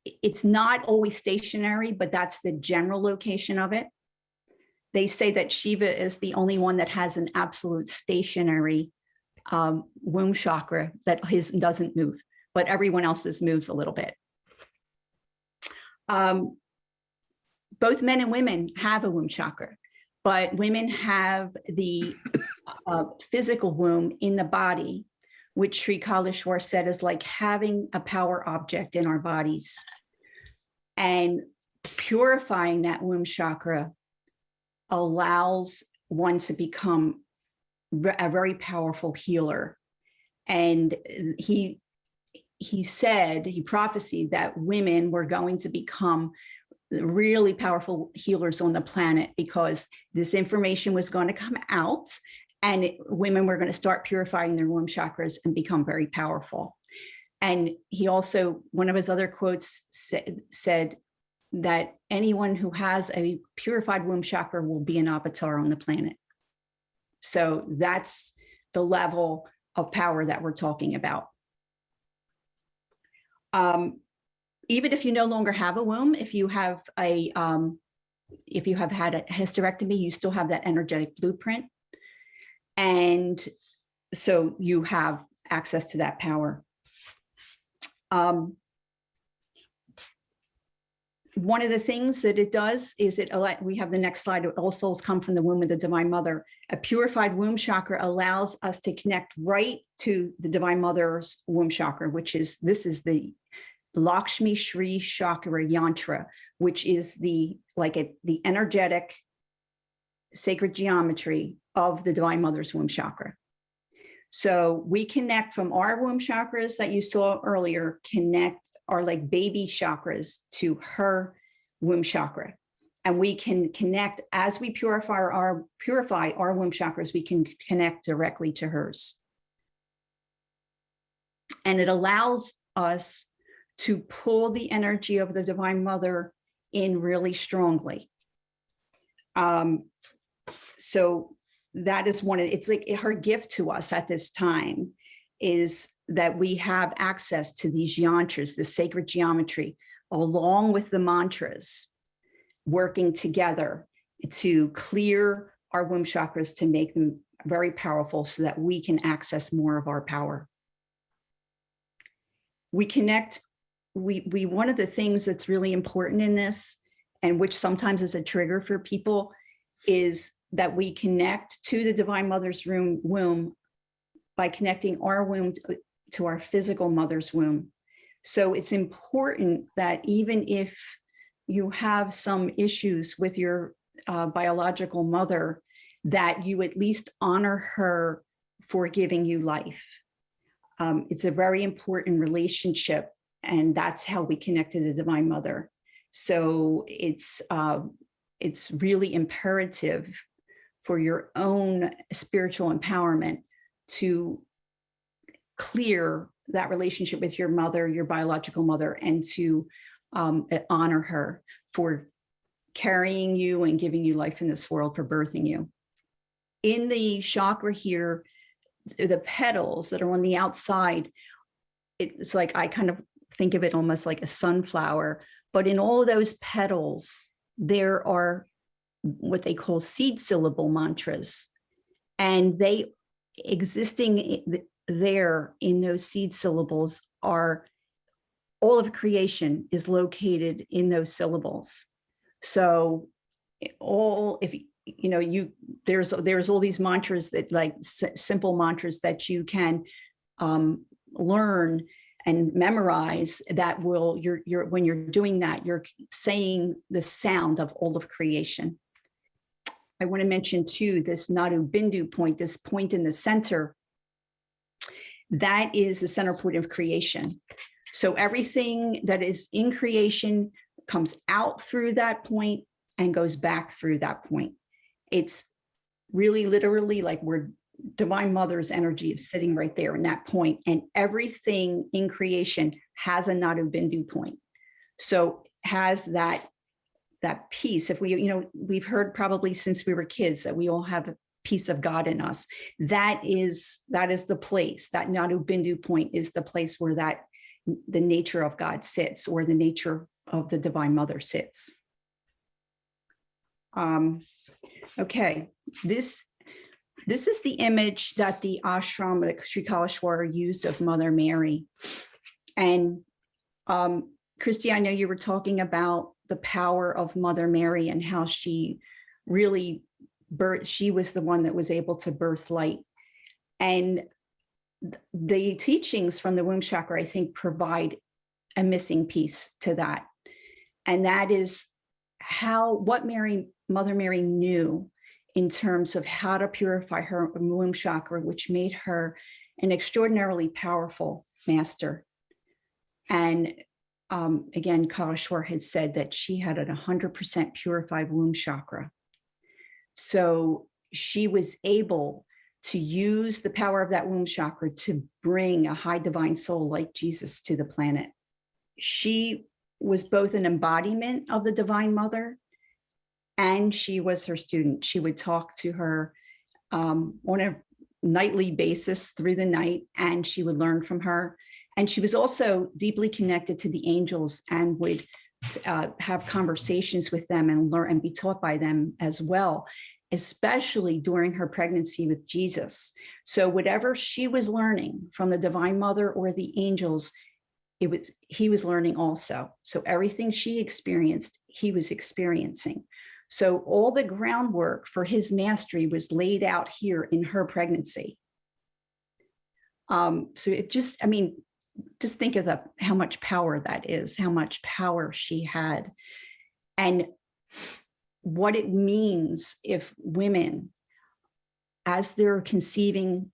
it's not always stationary, but that's the general location of it. They say that Shiva is the only one that has an absolute stationary womb chakra, that his doesn't move, but everyone else's moves a little bit. Both men and women have a womb chakra, but women have the physical womb in the body, which Sri Kaleshwar said is like having a power object in our bodies. And purifying that womb chakra allows one to become a very powerful healer. And he prophesied that women were going to become really powerful healers on the planet, because this information was going to come out, and women were going to start purifying their womb chakras and become very powerful. And he also, one of his other quotes said that anyone who has a purified womb chakra will be an avatar on the planet. So that's the level of power that we're talking about. Even if you no longer have a womb, if you have had a hysterectomy, you still have that energetic blueprint. And so you have access to that power. One of the things that it does is we have the next slide. All souls come from the womb of the Divine Mother. A purified womb chakra allows us to connect right to the Divine Mother's womb chakra, this is the Lakshmi Shri Chakra Yantra, which is the energetic sacred geometry of the Divine Mother's womb chakra. So we connect from our womb chakras that you saw earlier, are like baby chakras to her womb chakra. And we can connect as we purify our womb chakras, we can connect directly to hers. And it allows us to pull the energy of the Divine Mother in really strongly. So that is it's like her gift to us at this time, is that we have access to these yantras, the sacred geometry, along with the mantras, working together to clear our womb chakras, to make them very powerful so that we can access more of our power. We connect. One of the things that's really important in this, and which sometimes is a trigger for people, is that we connect to the Divine Mother's womb by connecting our womb to our physical mother's womb. So it's important that even if you have some issues with your biological mother, that you at least honor her for giving you life. It's a very important relationship, and that's how we connect to the Divine Mother. So it's really imperative for your own spiritual empowerment to clear that relationship with your mother, your biological mother, and to honor her for carrying you and giving you life in this world, for birthing you. In the chakra here, the petals that are on the outside, it's like, I kind of think of it almost like a sunflower, but in all of those petals, there are what they call seed syllable mantras, and they existing there in those seed syllables are all of creation is located in those syllables. So if there's all these mantras that like simple mantras that you can learn and memorize that will, when you're doing that, you're saying the sound of all of creation. I want to mention too, this Nadu Bindu point, this point in the center, that is the center point of creation. So everything that is in creation comes out through that point and goes back through that point. It's really literally like where Divine Mother's energy is sitting right there in that point, and everything in creation has a Nadu Bindu point. So has that piece. If we, we've heard probably since we were kids that we all have a piece of God in us. That is the place. That Nadu Bindu point is the place where the nature of God sits, or the nature of the Divine Mother sits. Okay, this is the image that the ashram that Sri Kaleshwar used of Mother Mary. And Christy, I know you were talking about the power of Mother Mary and how she really she was the one that was able to birth light. And the teachings from the Womb Chakra, I think, provide a missing piece to that. And that is what Mother Mary knew in terms of how to purify her womb chakra, which made her an extraordinarily powerful master. And again, Kaleshwar had said that she had a 100% purified womb chakra. So she was able to use the power of that womb chakra to bring a high divine soul like Jesus to the planet. She was both an embodiment of the Divine Mother, and she was her student. She would talk to her on a nightly basis through the night, and she would learn from her. And she was also deeply connected to the angels and would have conversations with them and learn and be taught by them as well, especially during her pregnancy with Jesus. So whatever she was learning from the Divine Mother or the angels, he was learning also. So everything she experienced, he was experiencing. So all the groundwork for his mastery was laid out here in her pregnancy. So it just think of how much power that is, how much power she had, and what it means if women, as they're conceiving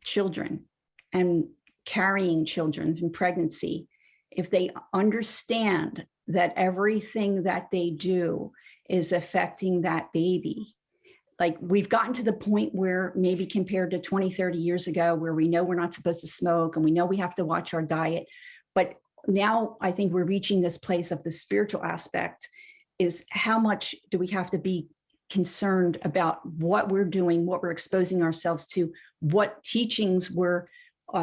children and carrying children in pregnancy, if they understand that everything that they do is affecting that baby. Like, we've gotten to the point where maybe compared to 20, 30 years ago, where we know we're not supposed to smoke and we know we have to watch our diet. But now I think we're reaching this place of the spiritual aspect, is how much do we have to be concerned about what we're doing, what we're exposing ourselves to, what teachings we're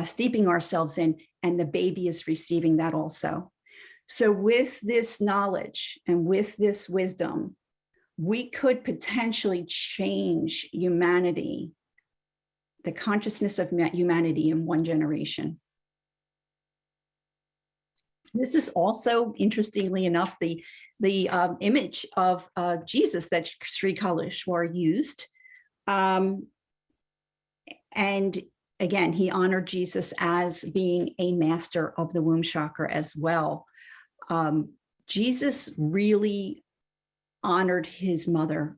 steeping ourselves in, and the baby is receiving that also. So with this knowledge and with this wisdom, we could potentially change humanity, the consciousness of humanity in one generation. This is also, interestingly enough, the image of Jesus that Sri Kaleshwar used. And again, he honored Jesus as being a master of the womb chakra as well. Jesus really honored his mother.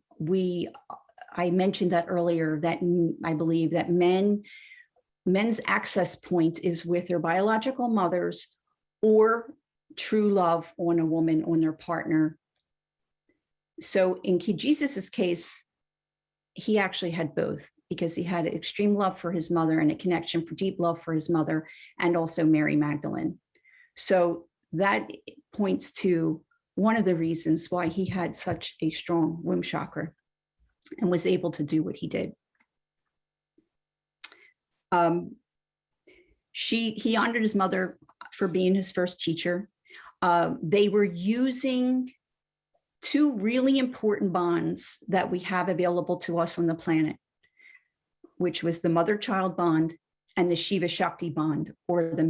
I mentioned that earlier, that I believe that men's access point is with their biological mothers, or true love on a woman, on their partner. So in Jesus's case, he actually had both, because he had extreme love for his mother and a connection for deep love for his mother, and also Mary Magdalene. So that points to one of the reasons why he had such a strong womb chakra and was able to do what he did. He honored his mother for being his first teacher. They were using two really important bonds that we have available to us on the planet, which was the mother-child bond and the Shiva-Shakti bond, or the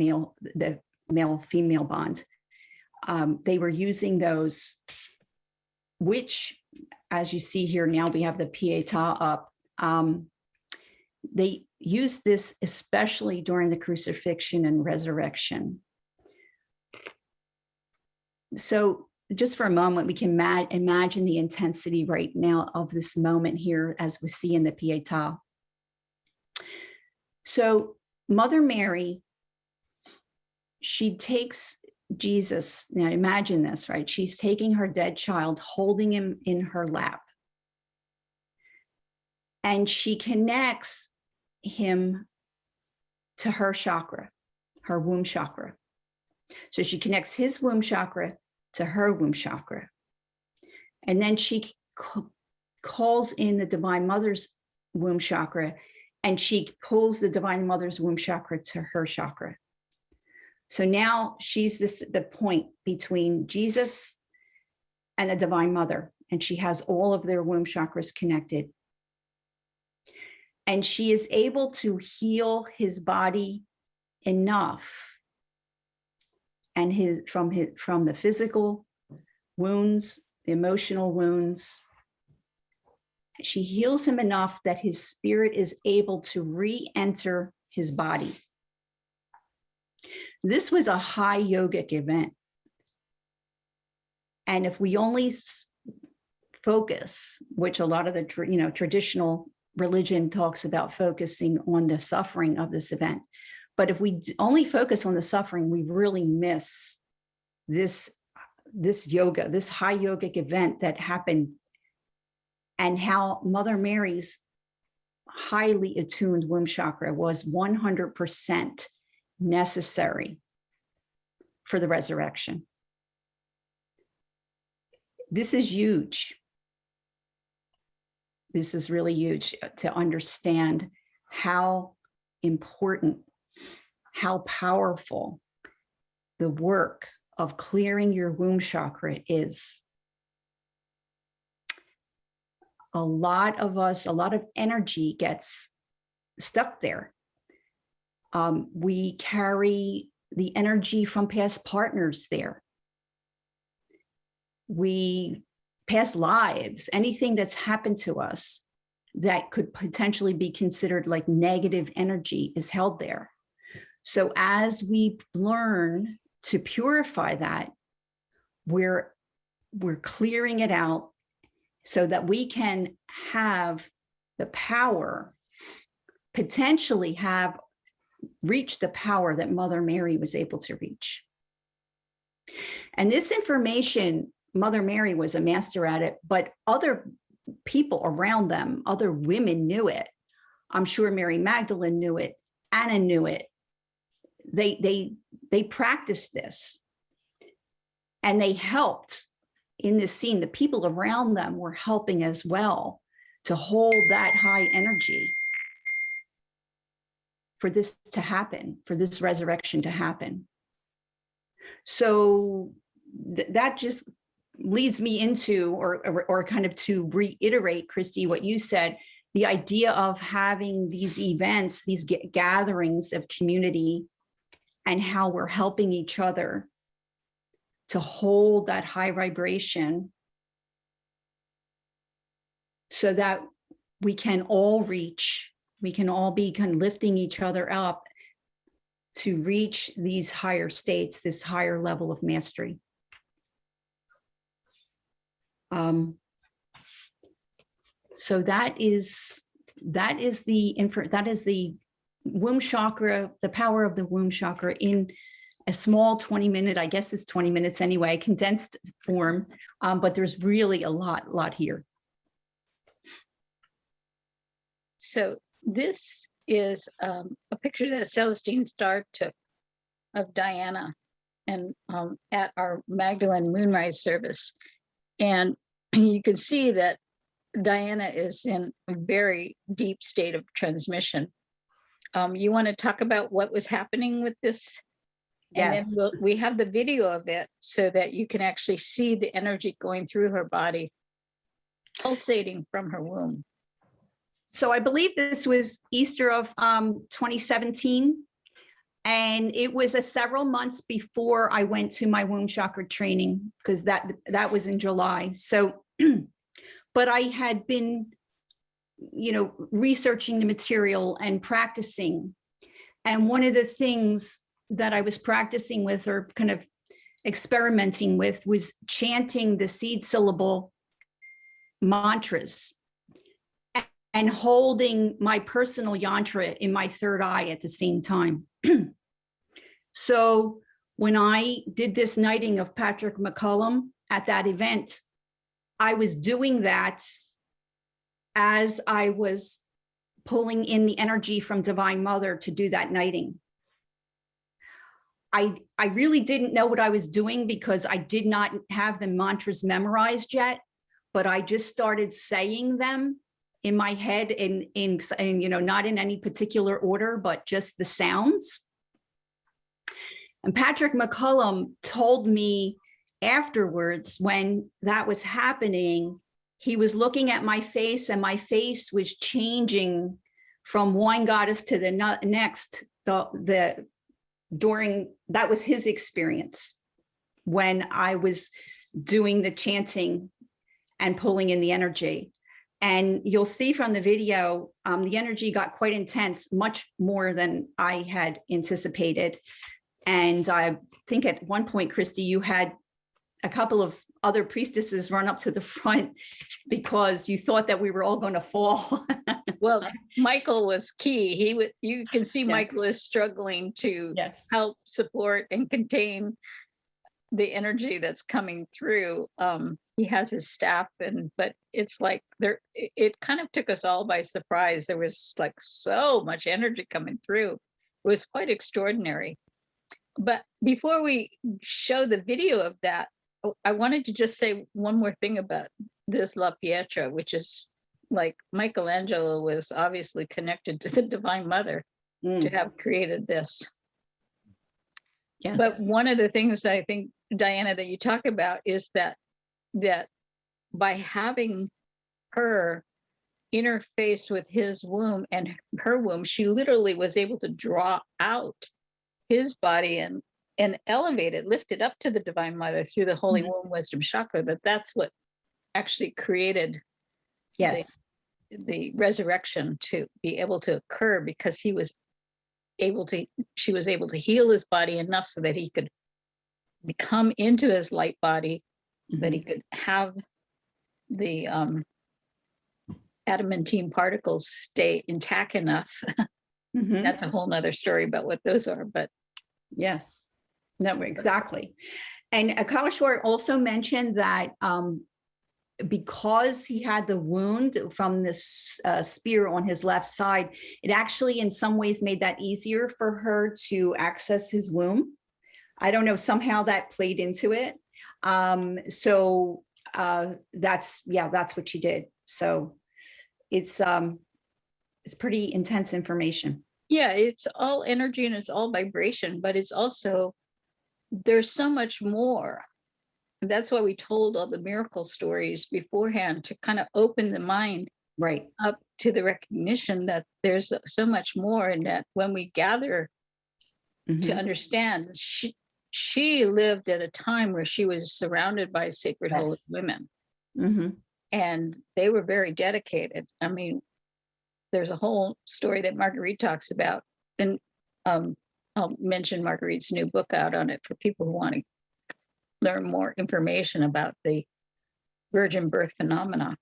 male-female bond. They were using those, which as you see here now, we have the Pietà up. They use this especially during the crucifixion and resurrection. So just for a moment, we can imagine the intensity right now of this moment here as we see in the Pietà. So Mother Mary, she takes Jesus, now imagine this, right? She's taking her dead child, holding him in her lap. And she connects him to her chakra, her womb chakra. So she connects his womb chakra to her womb chakra. And then she calls in the Divine Mother's womb chakra, and she pulls the Divine Mother's womb chakra to her chakra. So now she's the point between Jesus and the Divine Mother, and she has all of their womb chakras connected. And she is able to heal his body enough, and from the physical wounds, the emotional wounds. She heals him enough that his spirit is able to re-enter his body. This was a high yogic event. And if we only focus, which a lot of the traditional religion talks about focusing on the suffering of this event. But if we only focus on the suffering, we really miss this yoga, this high yogic event that happened, and how Mother Mary's highly attuned womb chakra was 100% necessary for the resurrection. This is huge. This is really huge to understand how important, how powerful the work of clearing your womb chakra is. A lot of energy gets stuck there. We carry the energy from past partners there. Past lives, anything that's happened to us that could potentially be considered like negative energy is held there. So as we learn to purify that, we're clearing it out so that we can have the power, potentially reach the power that Mother Mary was able to reach. And this information, Mother Mary was a master at it, but other people around them, other women knew it. I'm sure Mary Magdalene knew it. Anna knew it. They practiced this, and they helped in this scene. The people around them were helping as well to hold that high energy for this to happen, for this resurrection to happen. So that just leads me into, or kind of to reiterate, Christy, what you said, the idea of having these events, these gatherings of community, and how we're helping each other to hold that high vibration so that we can all be kind of lifting each other up to reach these higher states, this higher level of mastery. So that is the womb chakra, the power of the womb chakra in a small 20-minute, I guess it's 20 minutes anyway, condensed form, but there's really a lot here. So this is a picture that Celestine Starr took of Diana and at our Magdalene Moonrise service. And you can see that Diana is in a very deep state of transmission. You want to talk about what was happening with this? Yes. And then we have the video of it so that you can actually see the energy going through her body, pulsating from her womb. So I believe this was Easter of 2017. And it was several months before I went to my womb chakra training, because that was in July. So but I had been, researching the material and practicing. And one of the things that I was practicing with, or kind of experimenting with, was chanting the seed syllable mantras and holding my personal yantra in my third eye at the same time. So when I did this knighting of Patrick McCullum at that event, I was doing that as I was pulling in the energy from Divine Mother to do that knighting. I really didn't know what I was doing because I did not have the mantras memorized yet, but I just started saying them in my head in not in any particular order, but just the sounds. And Patrick McCullum told me afterwards, when that was happening, he was looking at my face and my face was changing from one goddess to the next. That was his experience when I was doing the chanting and pulling in the energy. And you'll see from the video, the energy got quite intense, much more than I had anticipated. And I think at one point, Christy, you had a couple of other priestesses run up to the front because you thought that we were all going to fall. Well, Michael was key. You can see Michael is struggling to help support and contain the energy that's coming through. He has his staff, but it's like it kind of took us all by surprise. There was like so much energy coming through. It was quite extraordinary. But before we show the video of that, I wanted to just say one more thing about this La Pietra, which is like Michelangelo was obviously connected to the Divine Mother to have created this. Yes. But one of the things I think, Diana, that you talk about is that by having her interface with his womb and her womb, she literally was able to draw out his body and elevate it, lift it up to the Divine Mother through the Holy Womb Wisdom Chakra. That's what actually created the resurrection to be able to occur, because she was able to heal his body enough so that he could come into his light body, that he could have the adamantine particles stay intact enough. That's a whole nother story about what those are, but yes, no, exactly. And Kaleshwar also mentioned that because he had the wound from this spear on his left side, it actually in some ways made that easier for her to access his womb. I don't know, somehow that played into it. So that's what she did. So it's pretty intense information. Yeah, it's all energy and it's all vibration, but it's also, there's so much more. And that's why we told all the miracle stories beforehand, to kind of open the mind up to the recognition that there's so much more, and that when we gather to understand, she lived at a time where she was surrounded by sacred holy women, and they were very dedicated. I mean, there's a whole story that Marguerite talks about, and I'll mention Marguerite's new book out on it for people who want to learn more information about the virgin birth phenomena.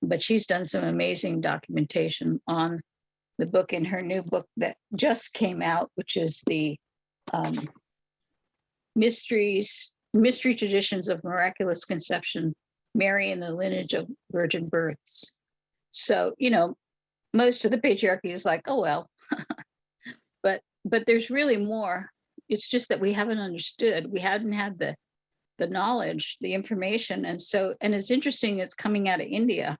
But she's done some amazing documentation on the book in her new book that just came out, which is the mystery traditions of miraculous conception, Mary and the lineage of virgin births. So, most of the patriarchy is like, oh, well, but there's really more. It's just that we haven't understood. We hadn't had the knowledge, the information. And it's interesting, it's coming out of India.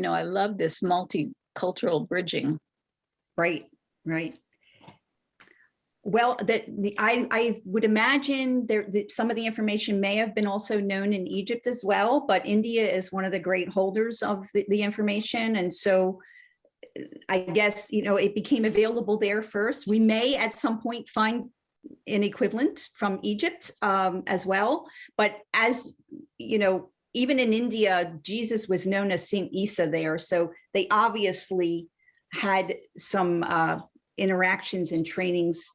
I love this multicultural bridging. Right. Well, I would imagine some of the information may have been also known in Egypt as well, but India is one of the great holders of the information. And so I guess, it became available there first. We may at some point find an equivalent from Egypt as well. But as even in India, Jesus was known as Saint Isa there. So they obviously had some interactions and trainings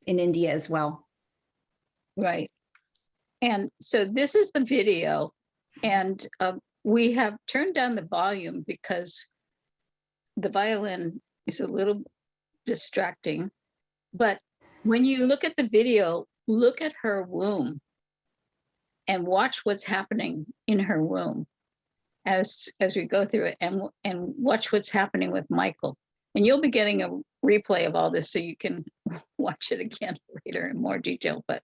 in India as well. Right. And so this is the video, and we have turned down the volume because the violin is a little distracting. But when you look at the video, look at her womb and watch what's happening in her womb as we go through it, and watch what's happening with Michael. And you'll be getting a replay of all this so you can watch it again later in more detail. But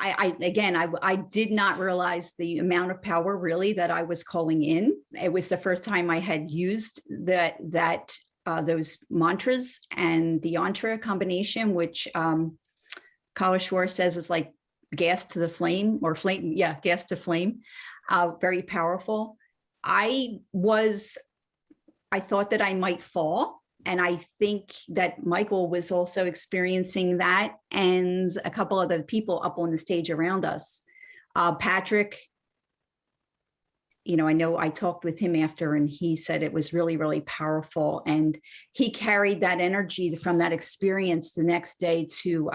I did not realize the amount of power really that I was calling in. It was the first time I had used those mantras and the yantra combination, which Kaleshwar says is like gas to the flame, or flame, yeah, gas to flame. Very powerful. I thought that I might fall. And I think that Michael was also experiencing that, and a couple other people up on the stage around us. Patrick, I know I talked with him after, and he said it was really, really powerful. And he carried that energy from that experience the next day to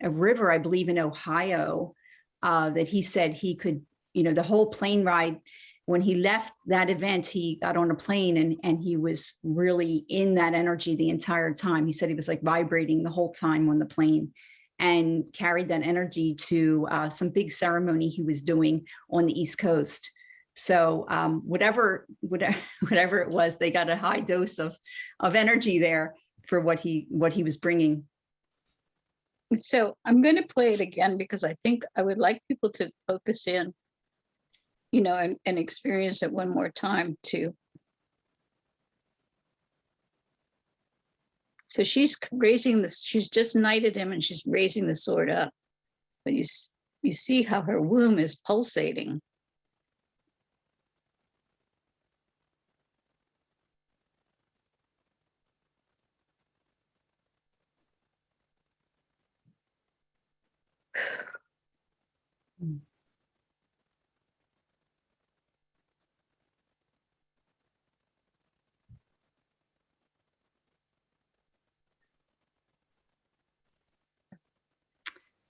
a river, I believe in Ohio, that he said he could, the whole plane ride. When he left that event, he got on a plane and he was really in that energy the entire time. He said he was like vibrating the whole time on the plane, and carried that energy to some big ceremony he was doing on the East Coast. So whatever it was, they got a high dose of energy there for what he was bringing. so I'm going to play it again because I think I would like people to focus in, and experience it one more time too. So she's raising this, she's just knighted him and she's raising the sword up. But you see how her womb is pulsating.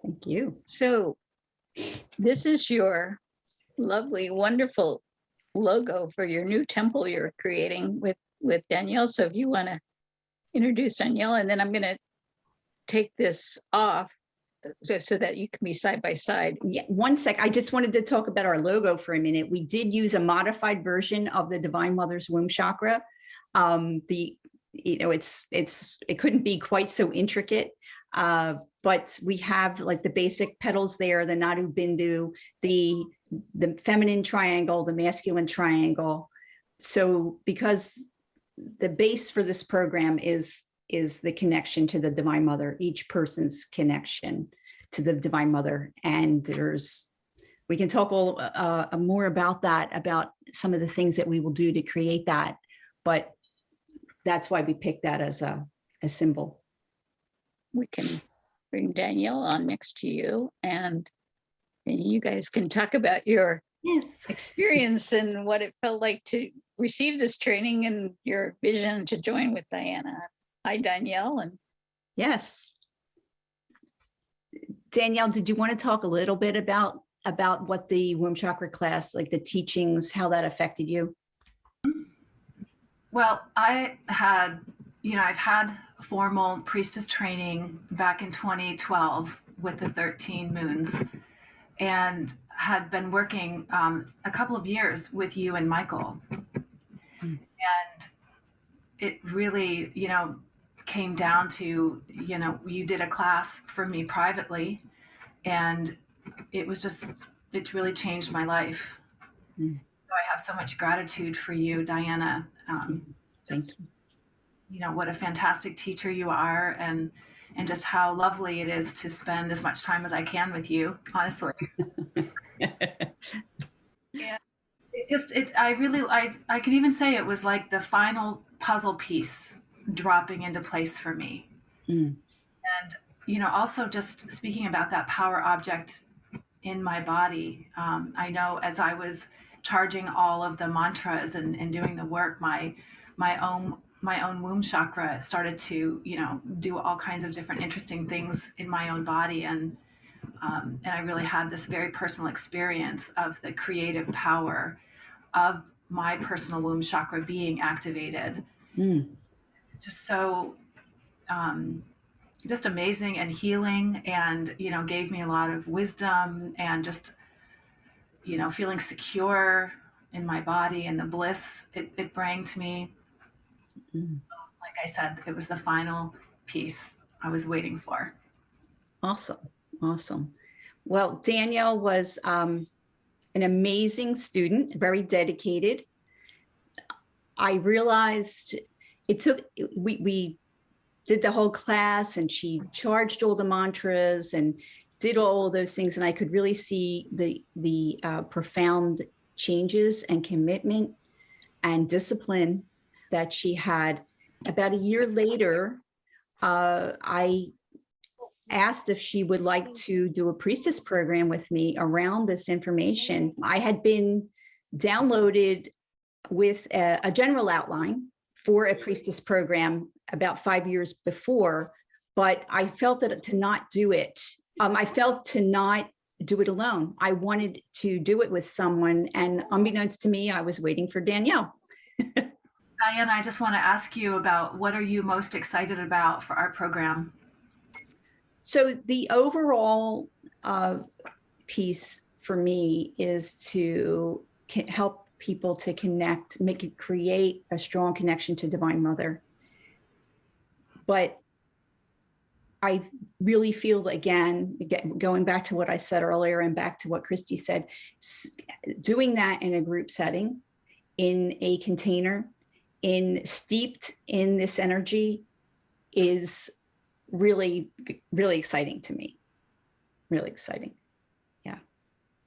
Thank you. So this is your lovely, wonderful logo for your new temple you're creating with Danielle. So if you want to introduce Danielle, and then I'm going to take this off so that you can be side by side. Yeah, one sec. I just wanted to talk about our logo for a minute. We did use a modified version of the Divine Mother's Womb Chakra. It couldn't be quite so intricate, but we have like the basic petals there, the Nadu Bindu, the feminine triangle, the masculine triangle. So because the base for this program is the connection to the Divine Mother, each person's connection to the Divine Mother. And we can talk more about that, about some of the things that we will do to create that. But that's why we picked that as a symbol. We can bring Danielle on next to you, and you guys can talk about your experience and what it felt like to receive this training and your vision to join with Diana. Hi, Danielle. And yes, Danielle, did you want to talk a little bit about what the Womb Chakra class, like the teachings, how that affected you? Well, I've had formal priestess training back in 2012 with the 13 moons, and had been working a couple of years with you and Michael. And it really, came down to, you know, you did a class for me privately, and it was just, it really changed my life. Mm. So I have so much gratitude for you, Diana. Just, you know, what a fantastic teacher you are, and just how lovely it is to spend as much time as I can with you, honestly. And it just, I can even say it was like the final puzzle piece dropping into place for me. Mm. And, you know, also just speaking about that power object in my body, I know as I was charging all of the mantras and doing the work, my own womb chakra started to, you know, do all kinds of different interesting things in my own body, and I really had this very personal experience of the creative power of my personal womb chakra being activated. Mm. It's just so just amazing and healing, and, you know, gave me a lot of wisdom, and just, you know, feeling secure in my body and the bliss it brought to me. Mm. Like I said, it was the final piece I was waiting for. Awesome. Awesome. Well, Danielle was an amazing student, very dedicated. I realized it took, we did the whole class, and she charged all the mantras and did all those things. And I could really see the profound changes and commitment and discipline that she had. About a year later, I asked if she would like to do a priestess program with me around this information. I had been downloaded with a general outline for a priestess program about 5 years before, but I felt that to not do it, I felt to not do it alone. I wanted to do it with someone, and unbeknownst to me, I was waiting for Danielle. Diana, I just want to ask you about, what are you most excited about for our program? So the overall piece for me is to help people to connect, create a strong connection to Divine Mother. But I really feel, again, going back to what I said earlier and back to what Christy said, doing that in a group setting, in a container, steeped in this energy, is really, really exciting to me. Really exciting. Yeah.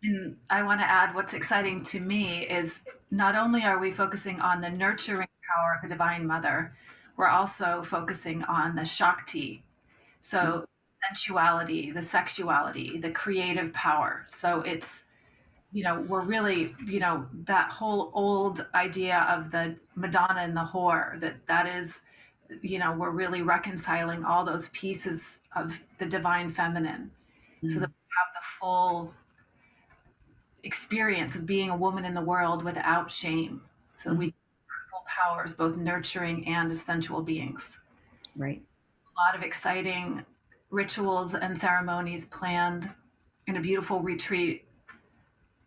And I want to add, what's exciting to me is not only are we focusing on the nurturing power of the Divine Mother, we're also focusing on the Shakti. So sensuality, the sexuality, the creative power. So it's, you know, we're really, you know, that whole old idea of the Madonna and the whore, that is, you know, we're really reconciling all those pieces of the divine feminine, so that we have the full experience of being a woman in the world without shame, so that we can have full powers, both nurturing and as sensual beings. Right. A lot of exciting rituals and ceremonies planned, in a beautiful retreat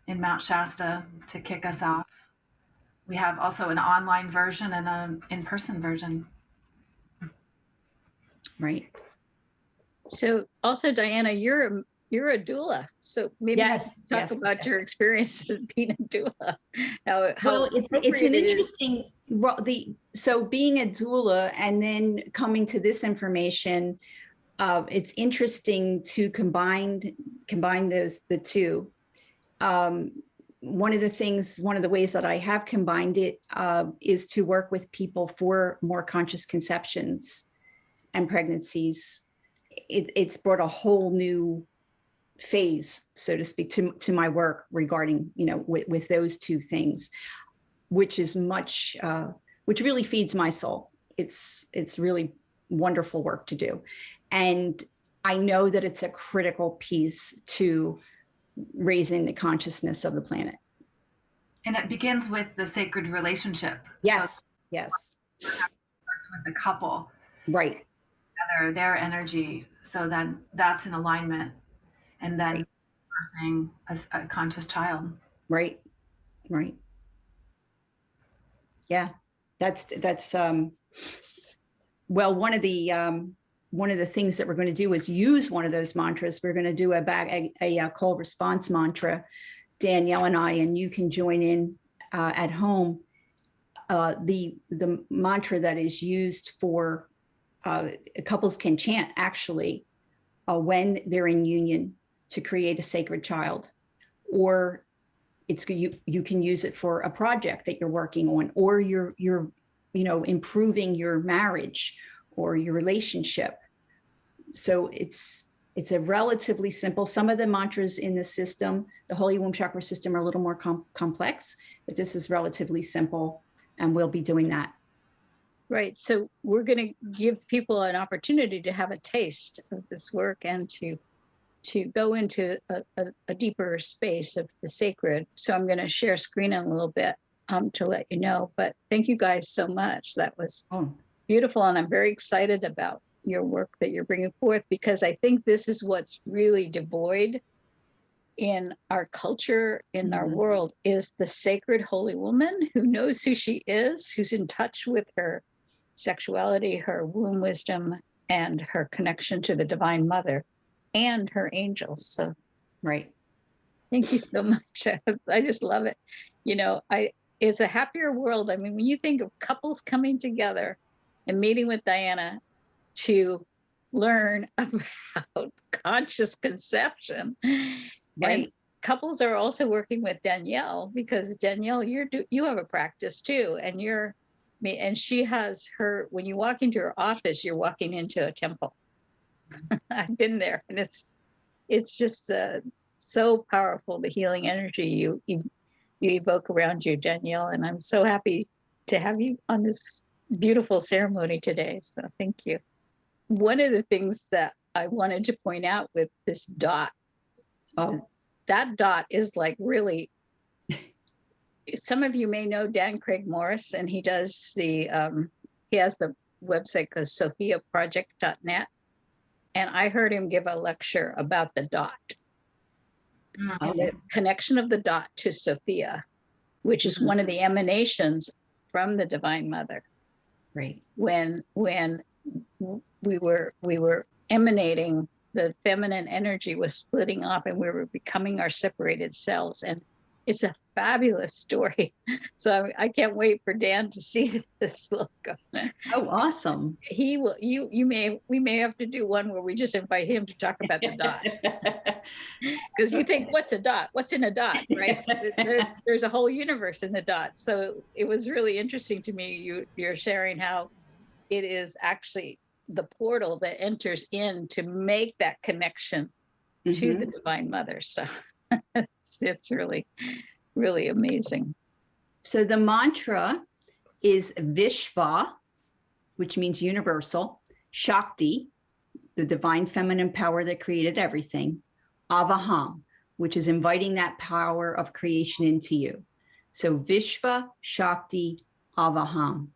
in Mount Shasta to kick us off. We have also an online version and an in-person version. Right. So also, Diana, you're a doula. So maybe you Yes, can talk about your experience as being a doula. How well, it's an interesting, so being a doula and then coming to this information, it's interesting to combine the two. One of the ways that I have combined it is to work with people for more conscious conceptions and pregnancies. It's brought a whole new phase, so to speak, to my work regarding, you know, with those two things, which is which really feeds my soul. It's really wonderful work to do. And I know that it's a critical piece to raising the consciousness of the planet. And it begins with the sacred relationship. Yes. So yes. It starts with the couple. Right. Together, their energy. So then that's in alignment. And then birthing a conscious child. Right. Right. Yeah. That's well, one of the things that we're going to do is use one of those mantras. We're going to do a call response mantra, Danielle and I, and you can join in at home. The mantra that is used for couples can chant actually when they're in union to create a sacred child, or you can use it for a project that you're working on, or you're improving your marriage or your relationship. So it's a relatively simple. Some of the mantras in the system, the Holy Womb Chakra system, are a little more complex, but this is relatively simple, and we'll be doing that. Right. So we're going to give people an opportunity to have a taste of this work and to go into a deeper space of the sacred. So I'm going to share screen a little bit to let you know. But thank you guys so much. That was beautiful. And I'm very excited about your work that you're bringing forth, because I think this is what's really devoid in our culture, in our world, is the sacred holy woman who knows who she is, who's in touch with her sexuality, her womb wisdom, and her connection to the Divine Mother and her angels. So, right. Thank you so much. I just love it. It's a happier world. I mean, when you think of couples coming together and meeting with Diana to learn about conscious conception, right? And couples are also working with Danielle, because Danielle, you have a practice too, and she has her. When you walk into her office, you're walking into a temple. I've been there, and it's just so powerful, the healing energy you evoke around you, Danielle. And I'm so happy to have you on this beautiful ceremony today. So thank you. One of the things that I wanted to point out with this dot, that dot is like really. Some of you may know Dan Craig Morris, and he does he has the website called sophiaproject.net. And I heard him give a lecture about the dot, and the connection of the dot to Sophia, which is one of the emanations from the Divine Mother. Right. When we were emanating, the feminine energy was splitting off, and we were becoming our separated selves. And it's a fabulous story. So I can't wait for Dan to see this logo. Oh, awesome. He will, we may have to do one where we just invite him to talk about the dot. Because you think, what's a dot? What's in a dot, right? There's a whole universe in the dot. So it was really interesting to me. You're sharing how it is actually the portal that enters in to make that connection to the Divine Mother. So it's really, really amazing. So the mantra is Vishva, which means universal, Shakti, the divine feminine power that created everything, Avaham, which is inviting that power of creation into you. So Vishva, Shakti, Avaham.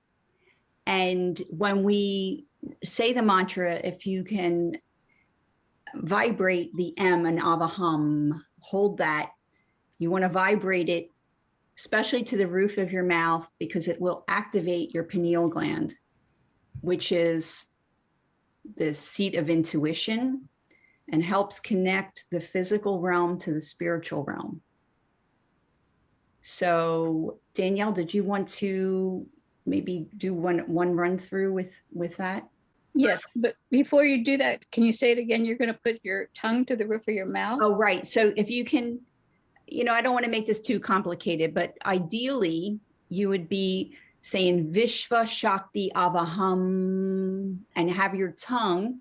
And when we say the mantra, if you can vibrate the M and Avaham, hold that. You want to vibrate it, especially to the roof of your mouth, because it will activate your pineal gland, which is the seat of intuition, and helps connect the physical realm to the spiritual realm. So Danielle, did you want to maybe do one run through with that? Yes, but before you do that, can you say it again? You're going to put your tongue to the roof of your mouth? Oh, right. So if you can, I don't want to make this too complicated, but ideally you would be saying Vishva Shakti Avaham, and have your tongue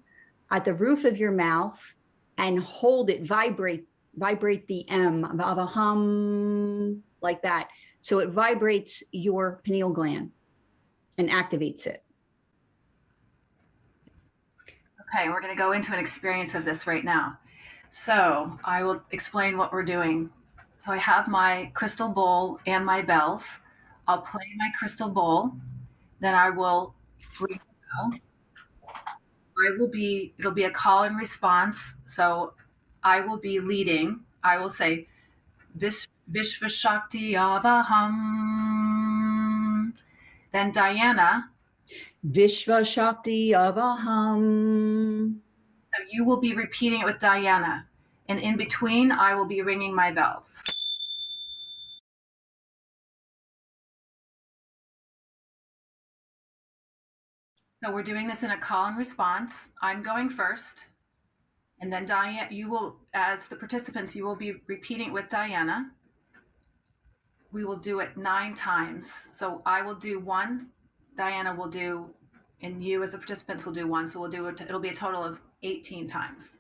at the roof of your mouth and hold it, vibrate the M, Avaham, like that. So it vibrates your pineal gland and activates it. Okay, we're going to go into an experience of this right now. So I will explain what we're doing. So I have my crystal bowl and my bells. I'll play my crystal bowl. Then I will ring the bell. It'll be a call and response. So I will be leading. I will say, Vishva Shakti Avaham. Then Diana. Vishva Shakti Avaham. So you will be repeating it with Diana, and in between, I will be ringing my bells. So we're doing this in a call and response. I'm going first, and then Diana, you will, as the participants, you will be repeating it with Diana. We will do it 9 times. So I will do 1, Diana will do, and you as the participants will do 1. So we'll do it, it'll be a total of 18 times.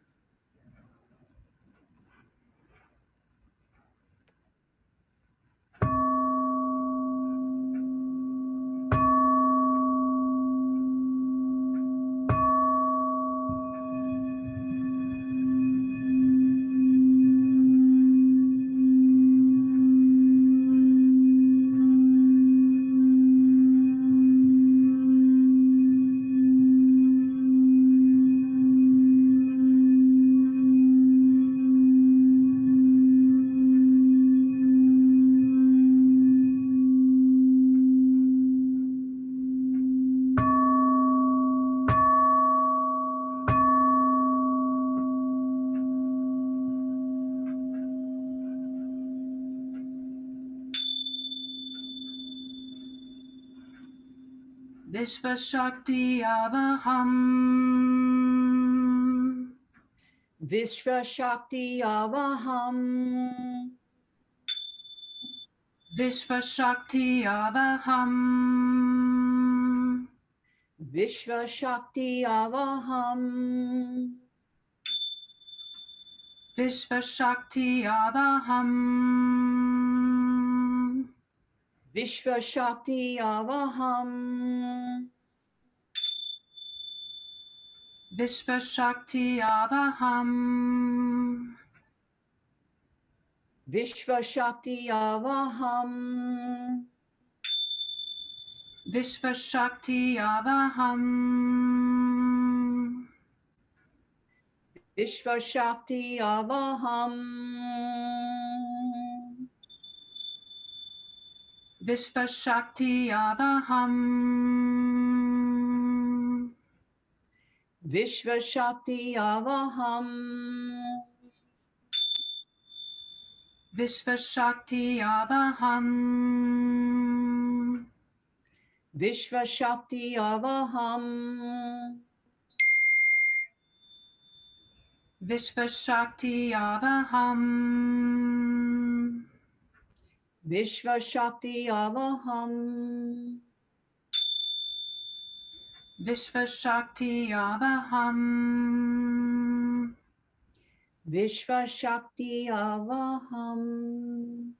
Vishva Shakti Avaham. Vishva Shakti Avaham. Vishva Shakti Avaham. Vishva Shakti Avaham. Vishva Shakti Avaham. Vishva Shakti Avaham. Vishva Shakti Avaham. Vishva Shakti Avaham. Vishva Shakti Avaham. Vishva Shakti Avaham. Vishva Shakti Avaham. Vishva Shakti Avaham. Vishva Shakti Avaham. Vishva Shakti Avaham. Vishva Shakti Avaham. Vishva Shakti Avaham. Vishva Shakti Avaham. Vishva Shakti Avaham.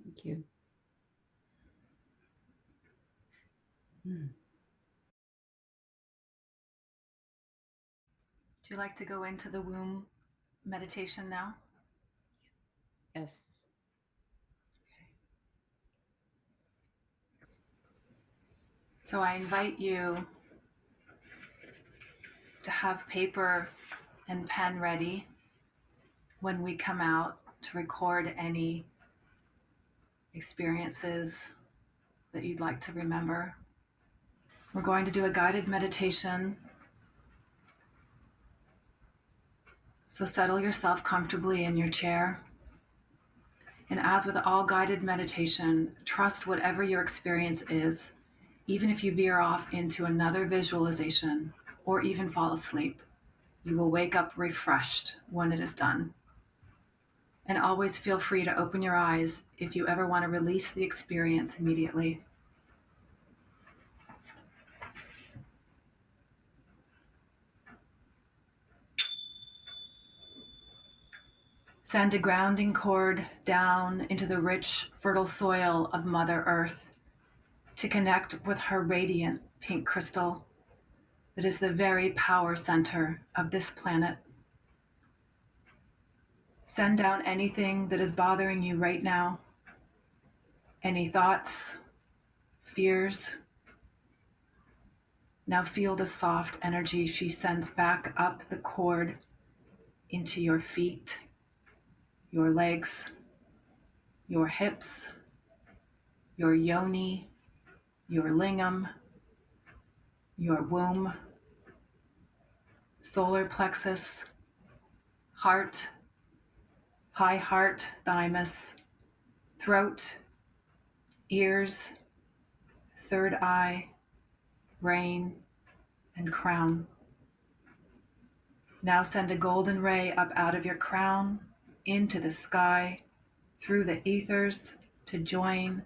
Thank you. Do you like to go into the womb meditation now? Yes. So I invite you to have paper and pen ready when we come out to record any experiences that you'd like to remember. We're going to do a guided meditation. So settle yourself comfortably in your chair. And as with all guided meditation, trust whatever your experience is, even if you veer off into another visualization or even fall asleep. You will wake up refreshed when it is done. And always feel free to open your eyes if you ever want to release the experience immediately. Send a grounding cord down into the rich, fertile soil of Mother Earth to connect with her radiant pink crystal that is the very power center of this planet. Send down anything that is bothering you right now, any thoughts, fears. Now feel the soft energy she sends back up the cord into your feet, your legs, your hips, your yoni, your lingam, your womb, solar plexus, heart, high heart, thymus, throat, ears, third eye, brain, and crown. Now send a golden ray up out of your crown into the sky, through the ethers, to join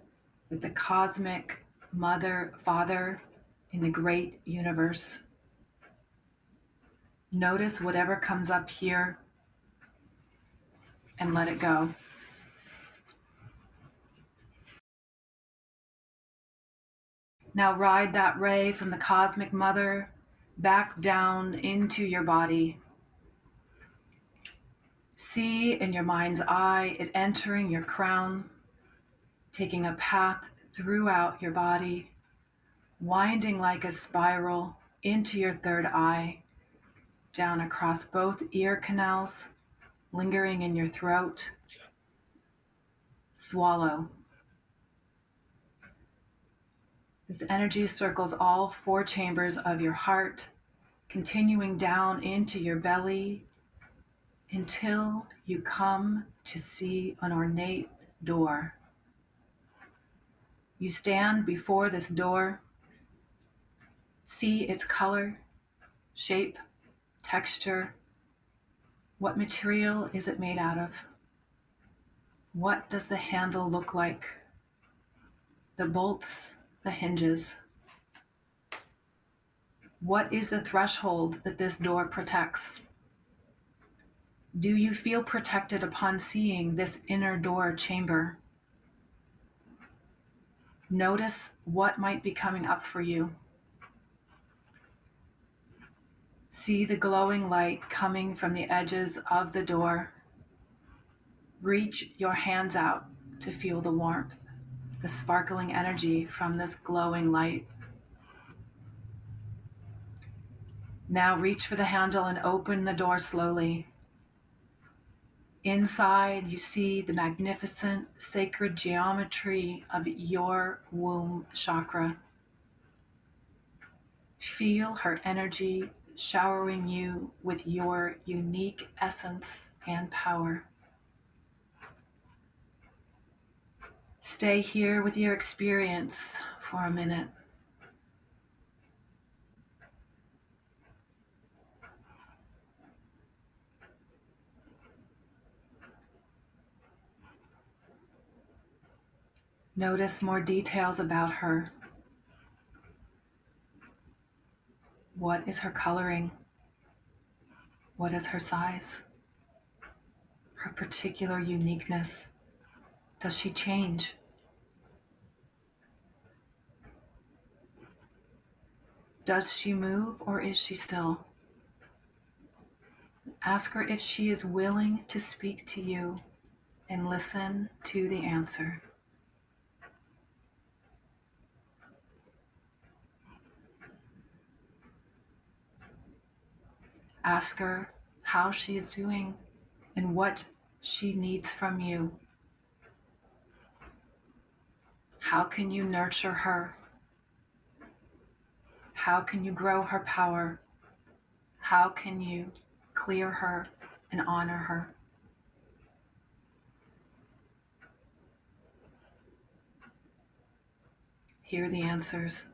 with the cosmic Mother, Father in the great universe. Notice whatever comes up here and let it go. Now ride that ray from the cosmic Mother back down into your body. See in your mind's eye it entering your crown, taking a path throughout your body, winding like a spiral into your third eye, down across both ear canals, lingering in your throat. Swallow. This energy circles all 4 chambers of your heart, continuing down into your belly until you come to see an ornate door. You stand before this door, see its color, shape, texture. What material is it made out of? What does the handle look like? The bolts, the hinges. What is the threshold that this door protects? Do you feel protected upon seeing this inner door chamber? Notice what might be coming up for you. See the glowing light coming from the edges of the door. Reach your hands out to feel the warmth, the sparkling energy from this glowing light. Now reach for the handle and open the door slowly. Inside, you see the magnificent sacred geometry of your womb chakra. Feel her energy showering you with your unique essence and power. Stay here with your experience for a minute. Notice more details about her. What is her coloring? What is her size? Her particular uniqueness? Does she change? Does she move or is she still? Ask her if she is willing to speak to you and listen to the answer. Ask her how she is doing and what she needs from you. How can you nurture her? How can you grow her power? How can you clear her and honor her? Hear the answers.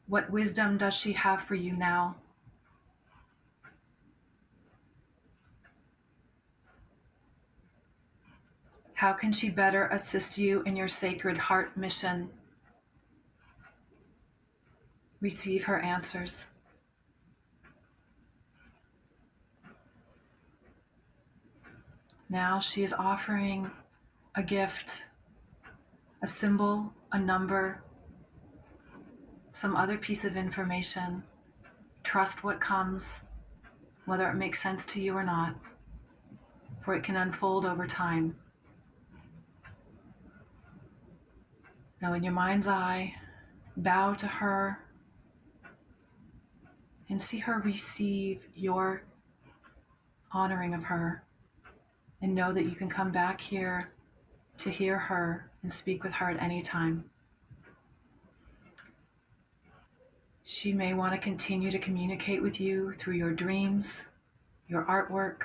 What wisdom does she have for you now? How can she better assist you in your Sacred Heart mission? Receive her answers. Now she is offering a gift, a symbol, a number, some other piece of information. Trust what comes, whether it makes sense to you or not, for it can unfold over time. Now, in your mind's eye, bow to her and see her receive your honoring of her, and know that you can come back here to hear her and speak with her at any time. She may want to continue to communicate with you through your dreams, your artwork,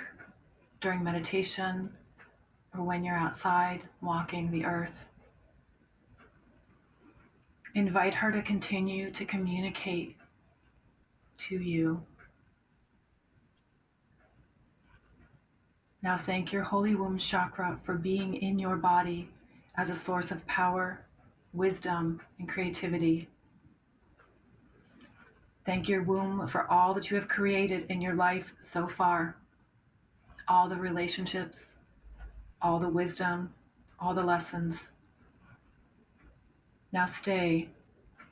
during meditation, or when you're outside walking the earth. Invite her to continue to communicate to you. Now thank your Holy Womb Chakra for being in your body as a source of power, wisdom, and creativity. Thank your womb for all that you have created in your life so far. All the relationships, all the wisdom, all the lessons. Now stay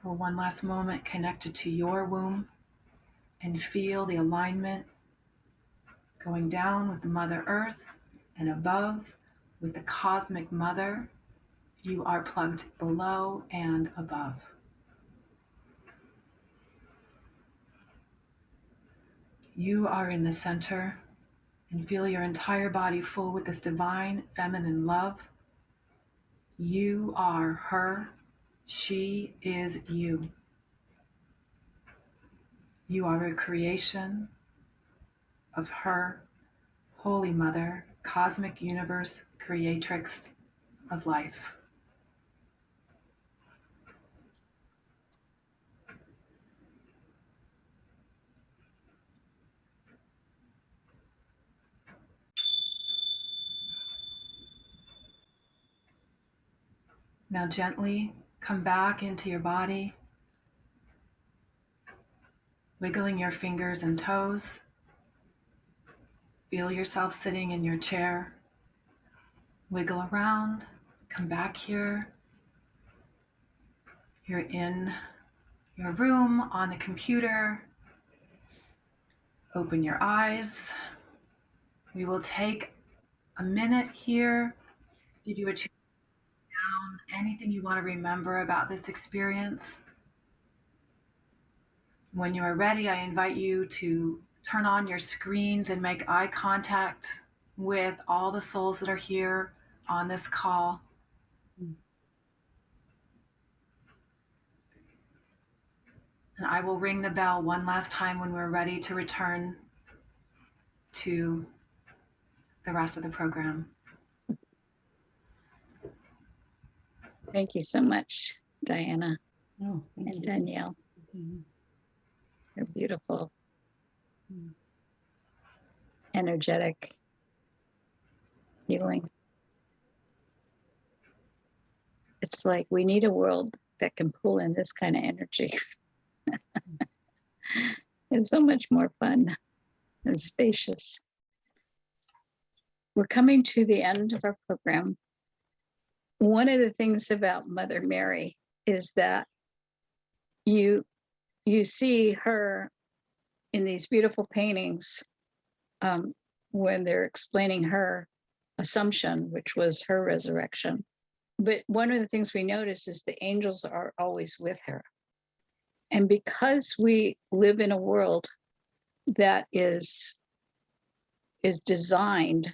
for one last moment connected to your womb and feel the alignment going down with the Mother Earth and above with the Cosmic Mother. You are plugged below and above. You are in the center, and feel your entire body full with this divine feminine love. You are her. She is you. You are a creation of her, Holy Mother, Cosmic Universe, Creatrix of life. Now gently come back into your body, wiggling your fingers and toes. Feel yourself sitting in your chair. Wiggle around, come back here. You're in your room on the computer. Open your eyes. We will take a minute here, give you a chance to write down anything you want to remember about this experience. When you are ready, I invite you to turn on your screens and make eye contact with all the souls that are here on this call. And I will ring the bell one last time when we're ready to return to the rest of the program. Thank you so much, Diana Oh, thank and you. Danielle. They're beautiful, energetic, healing. It's like we need a world that can pull in this kind of energy. It's so much more fun and spacious. We're coming to the end of our program. One of the things about Mother Mary is that you see her in these beautiful paintings when they're explaining her Assumption, which was her resurrection. But one of the things we notice is the angels are always with her. And because we live in a world that is designed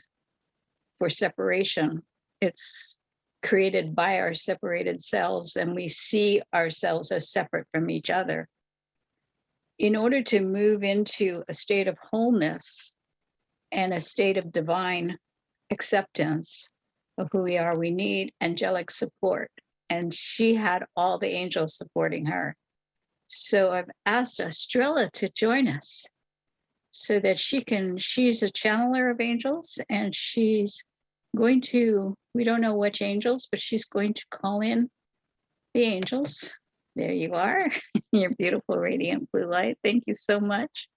for separation, it's created by our separated selves, and we see ourselves as separate from each other. In order to move into a state of wholeness and a state of divine acceptance of who we are, we need angelic support. And she had all the angels supporting her. So I've asked Estrella to join us so that she's a channeler of angels, and she's going to, we don't know which angels, but she's going to call in the angels. There you are, your beautiful radiant blue light. Thank you so much.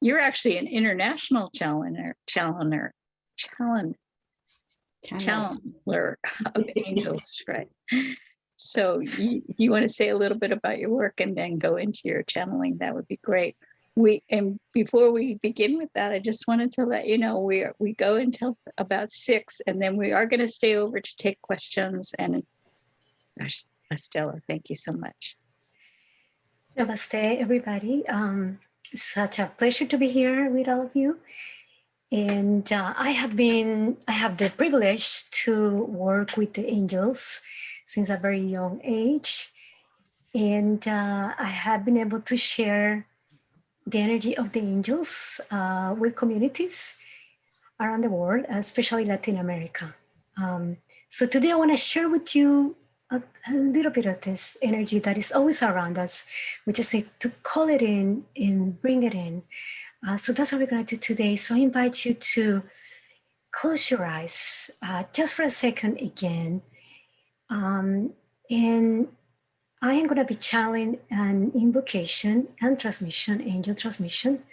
You're actually an international channeler of angels, right? So you want to say a little bit about your work and then go into your channeling? That would be great. And before we begin with that, I just wanted to let you know we go until about 6, and then we are going to stay over to take questions. And gosh, Estella, thank you so much. Namaste, everybody. Such a pleasure to be here with all of you. And I have the privilege to work with the angels since a very young age. And I have been able to share the energy of the angels with communities around the world, especially Latin America. So today I want to share with you a little bit of this energy that is always around us. We just need to call it in and bring it in. So that's what we're going to do today. So I invite you to close your eyes just for a second again. And I am going to be channeling an invocation and transmission, angel transmission,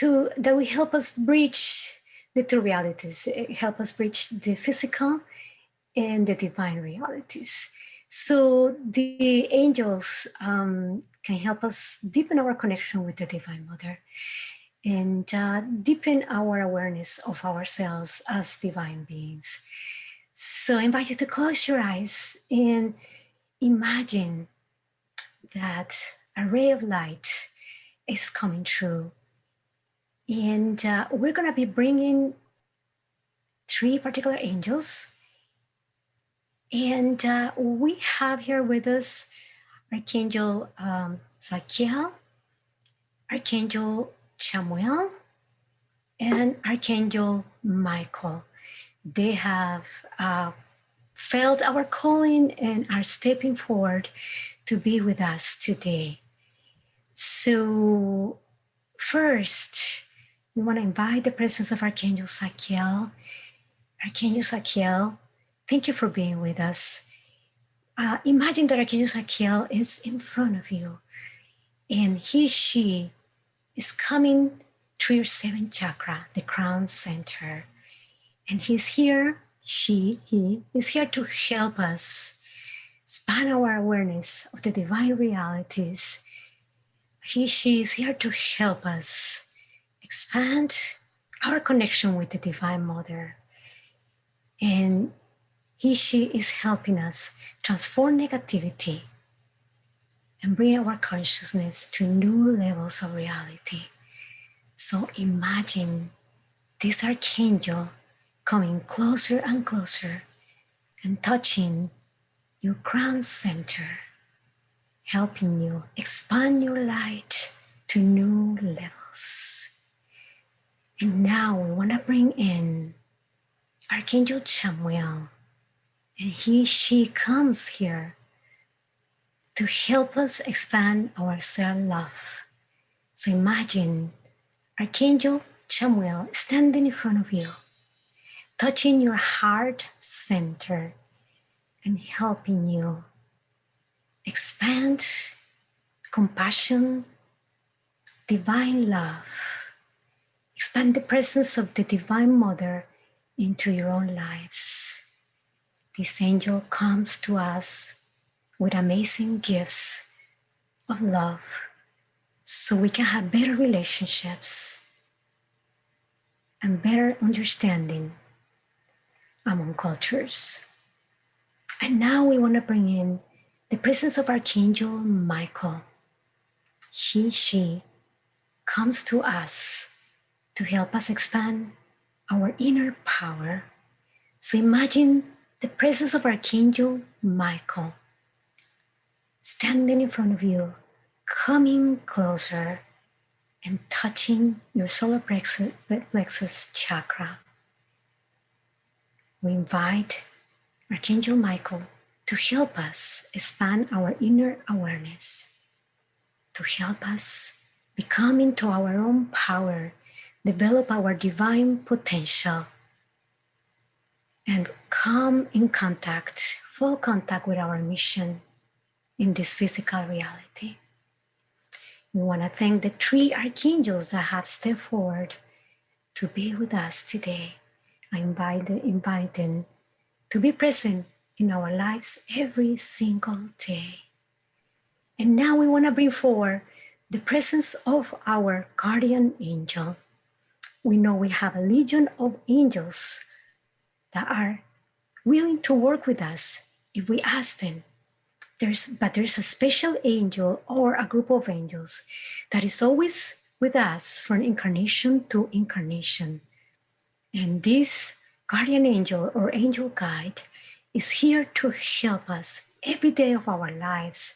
that will help us bridge the two realities, help us bridge the physical and the divine realities. So the angels can help us deepen our connection with the Divine Mother and deepen our awareness of ourselves as divine beings. So I invite you to close your eyes and imagine that a ray of light is coming through. And we're going to be bringing 3 particular angels. And we have here with us Archangel Zadkiel, Archangel Chamuel, and Archangel Michael. They have felt our calling and are stepping forward to be with us today. So first, we want to invite the presence of Archangel Zadkiel. Archangel Zadkiel, thank you for being with us. Imagine that Archangel Zadkiel is in front of you, and she is coming through your 7th chakra, the crown center. And he's here, he is here to help us expand our awareness of the divine realities. She is here to help us expand our connection with the Divine Mother. And she is helping us transform negativity and bring our consciousness to new levels of reality. So imagine this archangel coming closer and closer and touching your crown center, helping you expand your light to new levels. And now we want to bring in Archangel Chamuel, and she comes here to help us expand our self-love. So imagine Archangel Chamuel standing in front of you, touching your heart center and helping you expand compassion, divine love, expand the presence of the Divine Mother into your own lives. This angel comes to us with amazing gifts of love so we can have better relationships and better understanding among cultures. And now we want to bring in the presence of Archangel Michael. She comes to us to help us expand our inner power. So imagine the presence of Archangel Michael standing in front of you, coming closer and touching your solar plexus chakra. We invite Archangel Michael to help us expand our inner awareness, to help us become into our own power, develop our divine potential, and come in contact, full contact with our mission in this physical reality. We want to thank the three archangels that have stepped forward to be with us today. I invite them to be present in our lives every single day. And now we want to bring forward the presence of our guardian angel. We know we have a legion of angels that are willing to work with us if we ask them. But there's a special angel or a group of angels that is always with us from incarnation to incarnation. And this guardian angel or angel guide is here to help us every day of our lives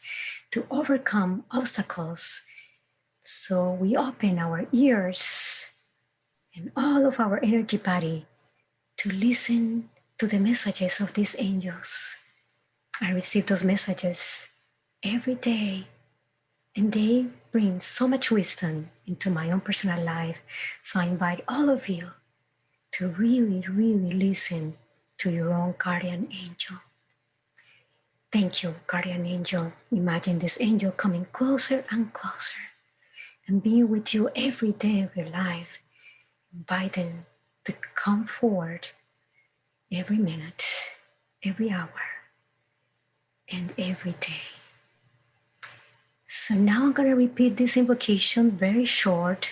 to overcome obstacles. So we open our ears and all of our energy body to listen to the messages of these angels. I receive those messages every day, and they bring so much wisdom into my own personal life. So I invite all of you to really, really listen to your own guardian angel. Thank you, guardian angel. Imagine this angel coming closer and closer and being with you every day of your life. Invite them to come forward every minute, every hour, and every day. So now I'm going to repeat this invocation very short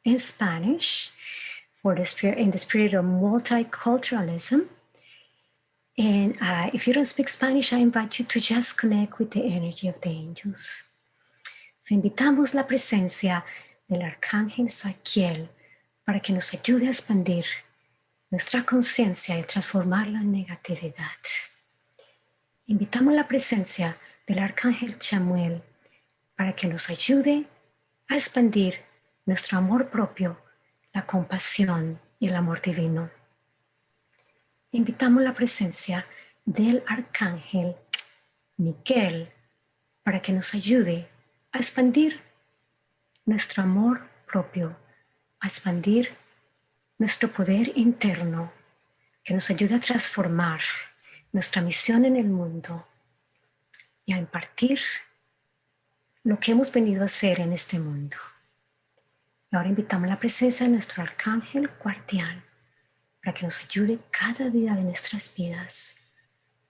in Spanish for the spirit, in the spirit of multiculturalism. And if you don't speak Spanish, I invite you to just connect with the energy of the angels. So invitamos la presencia del arcángel Saquiel para que nos ayude a expandir nuestra conciencia y transformar la negatividad. Invitamos la presencia del arcángel Chamuel para que nos ayude a expandir nuestro amor propio, la compasión y el amor divino. Invitamos la presencia del arcángel Miguel para que nos ayude a expandir nuestro amor propio, a expandir nuestro poder interno, que nos ayude a transformar nuestra misión en el mundo y a impartir lo que hemos venido a hacer en este mundo. Y ahora invitamos la presencia de nuestro arcángel guardián para que nos ayude cada día de nuestras vidas,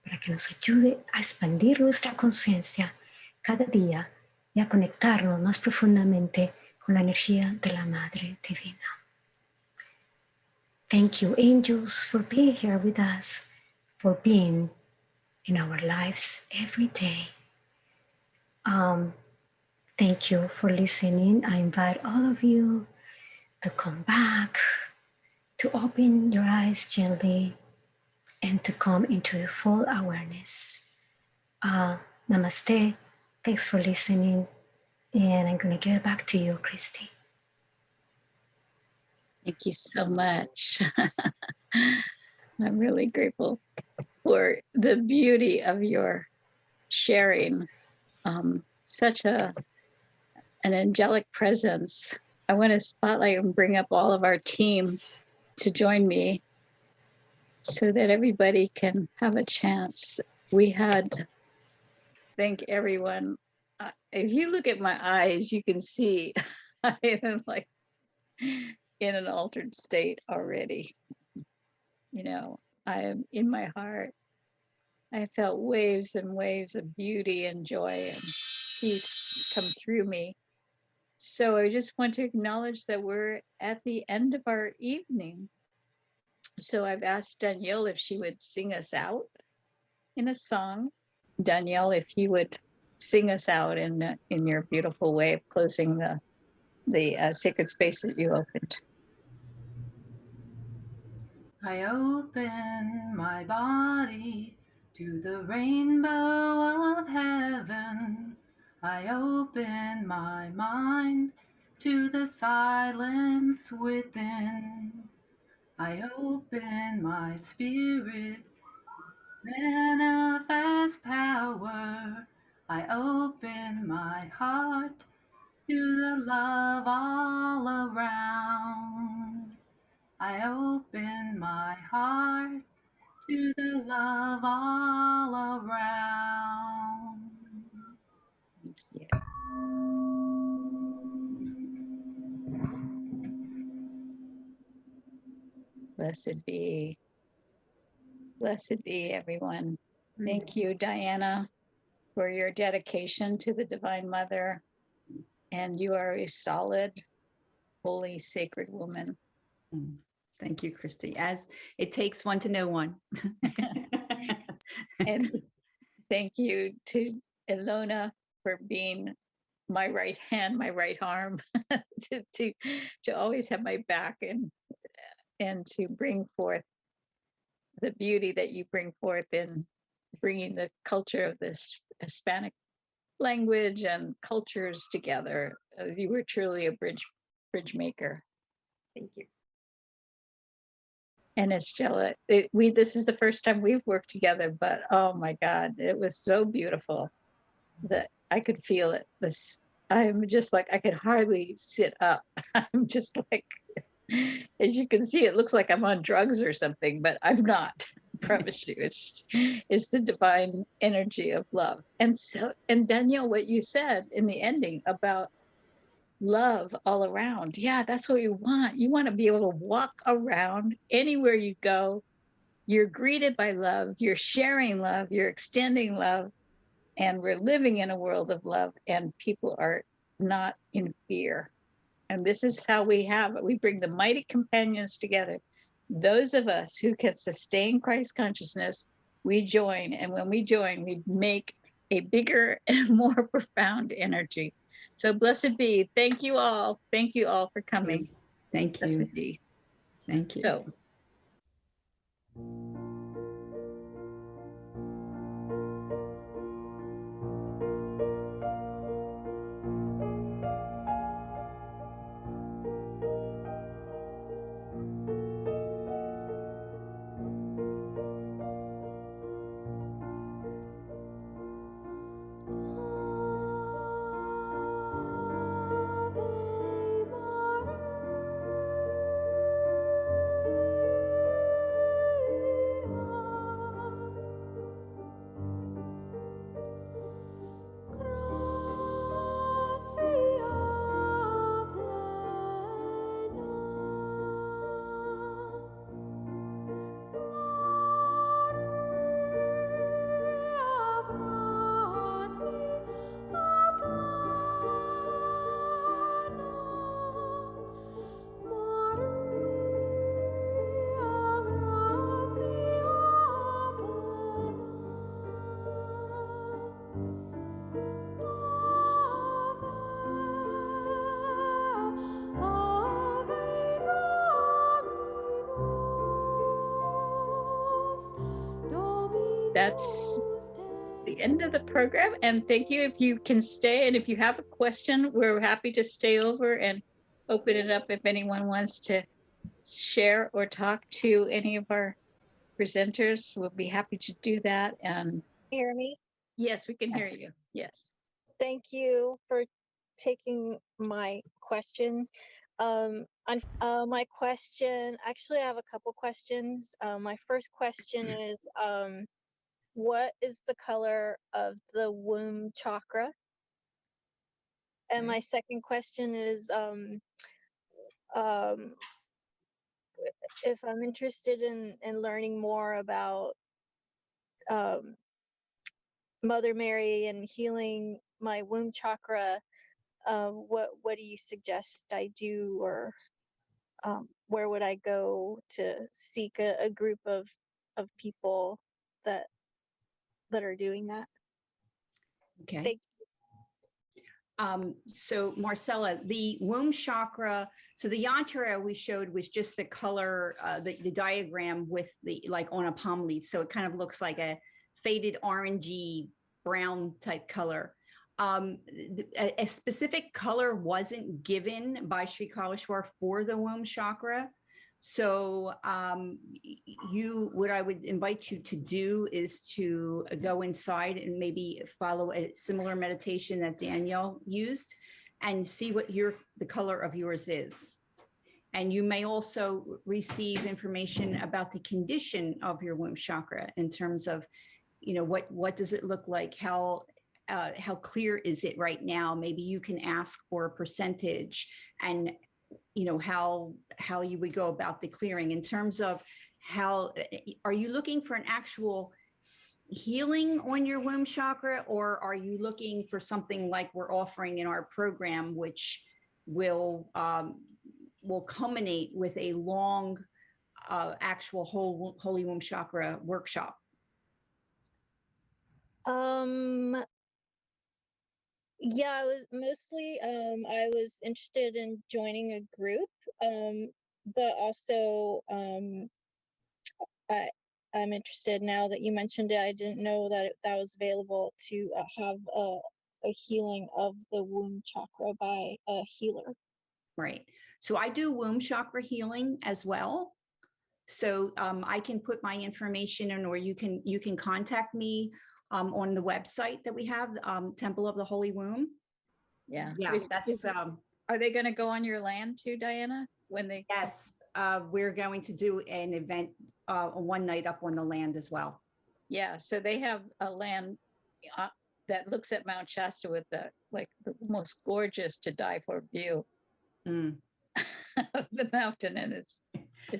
para que nos ayude a expandir nuestra conciencia cada día y a conectarnos más profundamente con la energía de la Madre Divina. Thank you, angels, for being here with us, for being in our lives every day. Thank you for listening. I invite all of you to come back, to open your eyes gently, and to come into your full awareness. Namaste. Thanks for listening. And I'm going to give it back to you, Christy. Thank you so much. I'm really grateful for the beauty of your sharing. Such an angelic presence. I want to spotlight and bring up all of our team to join me so that everybody can have a chance. We had, thank everyone. If you look at my eyes, you can see I am like in an altered state already. You know, I am in my heart. I felt waves and waves of beauty and joy and peace come through me. So I just want to acknowledge that we're at the end of our evening. So I've asked Danielle if she would sing us out in a song. Danielle, if you would sing us out in your beautiful way of closing the sacred space that you opened. I open my body to the rainbow of heaven. I open my mind to the silence within. I open my spirit Manifest power, I open my heart to the love all around. I open my heart to the love all around. Yeah. Blessed be. Blessed be everyone. Thank you, Diana, for your dedication to the Divine Mother. And you are a solid, holy, sacred woman. Thank you, Christy. As it takes one to know one. And thank you to Ilona for being my right hand, my right arm, to always have my back and to bring forth the beauty that you bring forth in bringing the culture of this Hispanic language and cultures together. You were truly a bridge maker. Thank you. And Estella, this is the first time we've worked together, but oh my God, it was so beautiful that I could feel it. I'm just like, I could hardly sit up. I'm just like, as you can see, it looks like I'm on drugs or something, but I'm not. I promise you, it's the divine energy of love. And Danielle, what you said in the ending about love all around. Yeah, that's what you want. You want to be able to walk around anywhere you go. You're greeted by love. You're sharing love. You're extending love. And we're living in a world of love, and people are not in fear. And this is how we have it. We bring the mighty companions together. Those of us who can sustain Christ consciousness, we join. And when we join, we make a bigger and more profound energy. So blessed be. Thank you all. Thank you all for coming. Thank you. Blessed be. Thank you. So that's the end of the program. And thank you. If you can stay, and if you have a question, we're happy to stay over and open it up if anyone wants to share or talk to any of our presenters. We'll be happy to do that. And Hear me? yes, we can hear you. Yes. Thank you for taking my question. My question, actually, I have a couple questions. My first question is, what is the color of the womb chakra? And my second question is, if I'm interested in learning more about Mother Mary and healing my womb chakra, what do you suggest I do, or where would I go to seek a group of people that are doing that? Okay. Thank So Marcella, the womb chakra, so the yantra we showed was just the color, the diagram with the, like on a palm leaf. So it kind of looks like a faded orangey brown type color. A specific color wasn't given by Sri Kaleshwar for the womb chakra. So what I would invite you to do is to go inside and maybe follow a similar meditation that Danielle used and see what the color of yours is. And you may also receive information about the condition of your womb chakra in terms of, what does it look like? How clear is it right now? Maybe you can ask for a percentage and how you would go about the clearing in terms of how, are you looking for an actual healing on your womb chakra, or are you looking for something like we're offering in our program, which will culminate with a long actual Holy Womb Chakra workshop? Yeah, I was mostly I was interested in joining a group, but also I'm interested, now that you mentioned it, I didn't know that that was available, to have a healing of the womb chakra by a healer. Right. So I do womb chakra healing as well. So I can put my information in, or you can contact me on the website that we have, Temple of the Holy Womb. Yeah. That's. Are they going to go on your land too, Diana? Yes, we're going to do an event one night up on the land as well. Yeah. So they have a land that looks at Mount Shasta with the most gorgeous to die for view of the mountain, and it's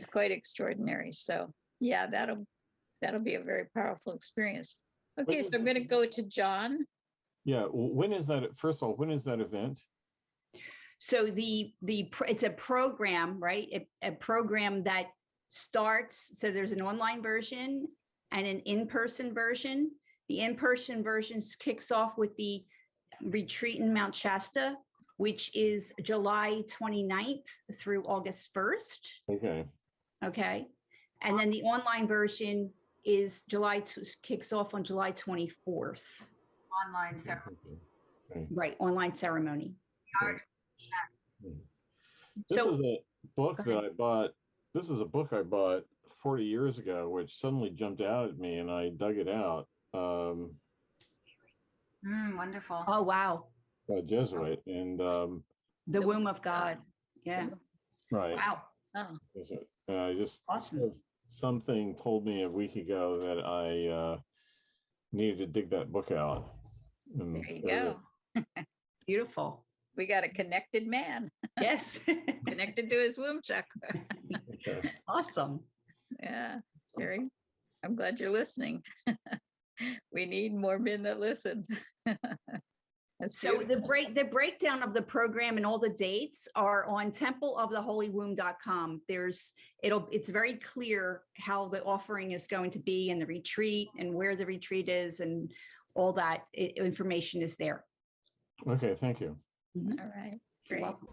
quite extraordinary. So yeah, that'll be a very powerful experience. Okay, so I'm going to go to John. Yeah, when is that? First of all, when is that event? So it's a program, right? A program that starts. So there's an online version and an in-person version. The in-person version kicks off with the retreat in Mount Shasta, which is July 29th through August 1st. Okay. And then the online version is kicks off on July 24th. Online ceremony. Right, online ceremony. This is a book that I bought. This is a book I bought 40 years ago, which suddenly jumped out at me, and I dug it out. Wonderful. Oh, wow. A Jesuit, and the Womb of God. Yeah. Right. Wow. Oh. I just awesome. Something told me a week ago that I needed to dig that book out. And there you go. Beautiful. We got a connected man. Yes. Connected to his womb chakra. Okay. Awesome. Yeah. Very. I'm glad you're listening. We need more men that listen. So the breakdown of the program and all the dates are on templeoftheholywomb.com. It's very clear how the offering is going to be, and the retreat, and where the retreat is, and all that information is there. Okay, thank you. All right, great. You're welcome.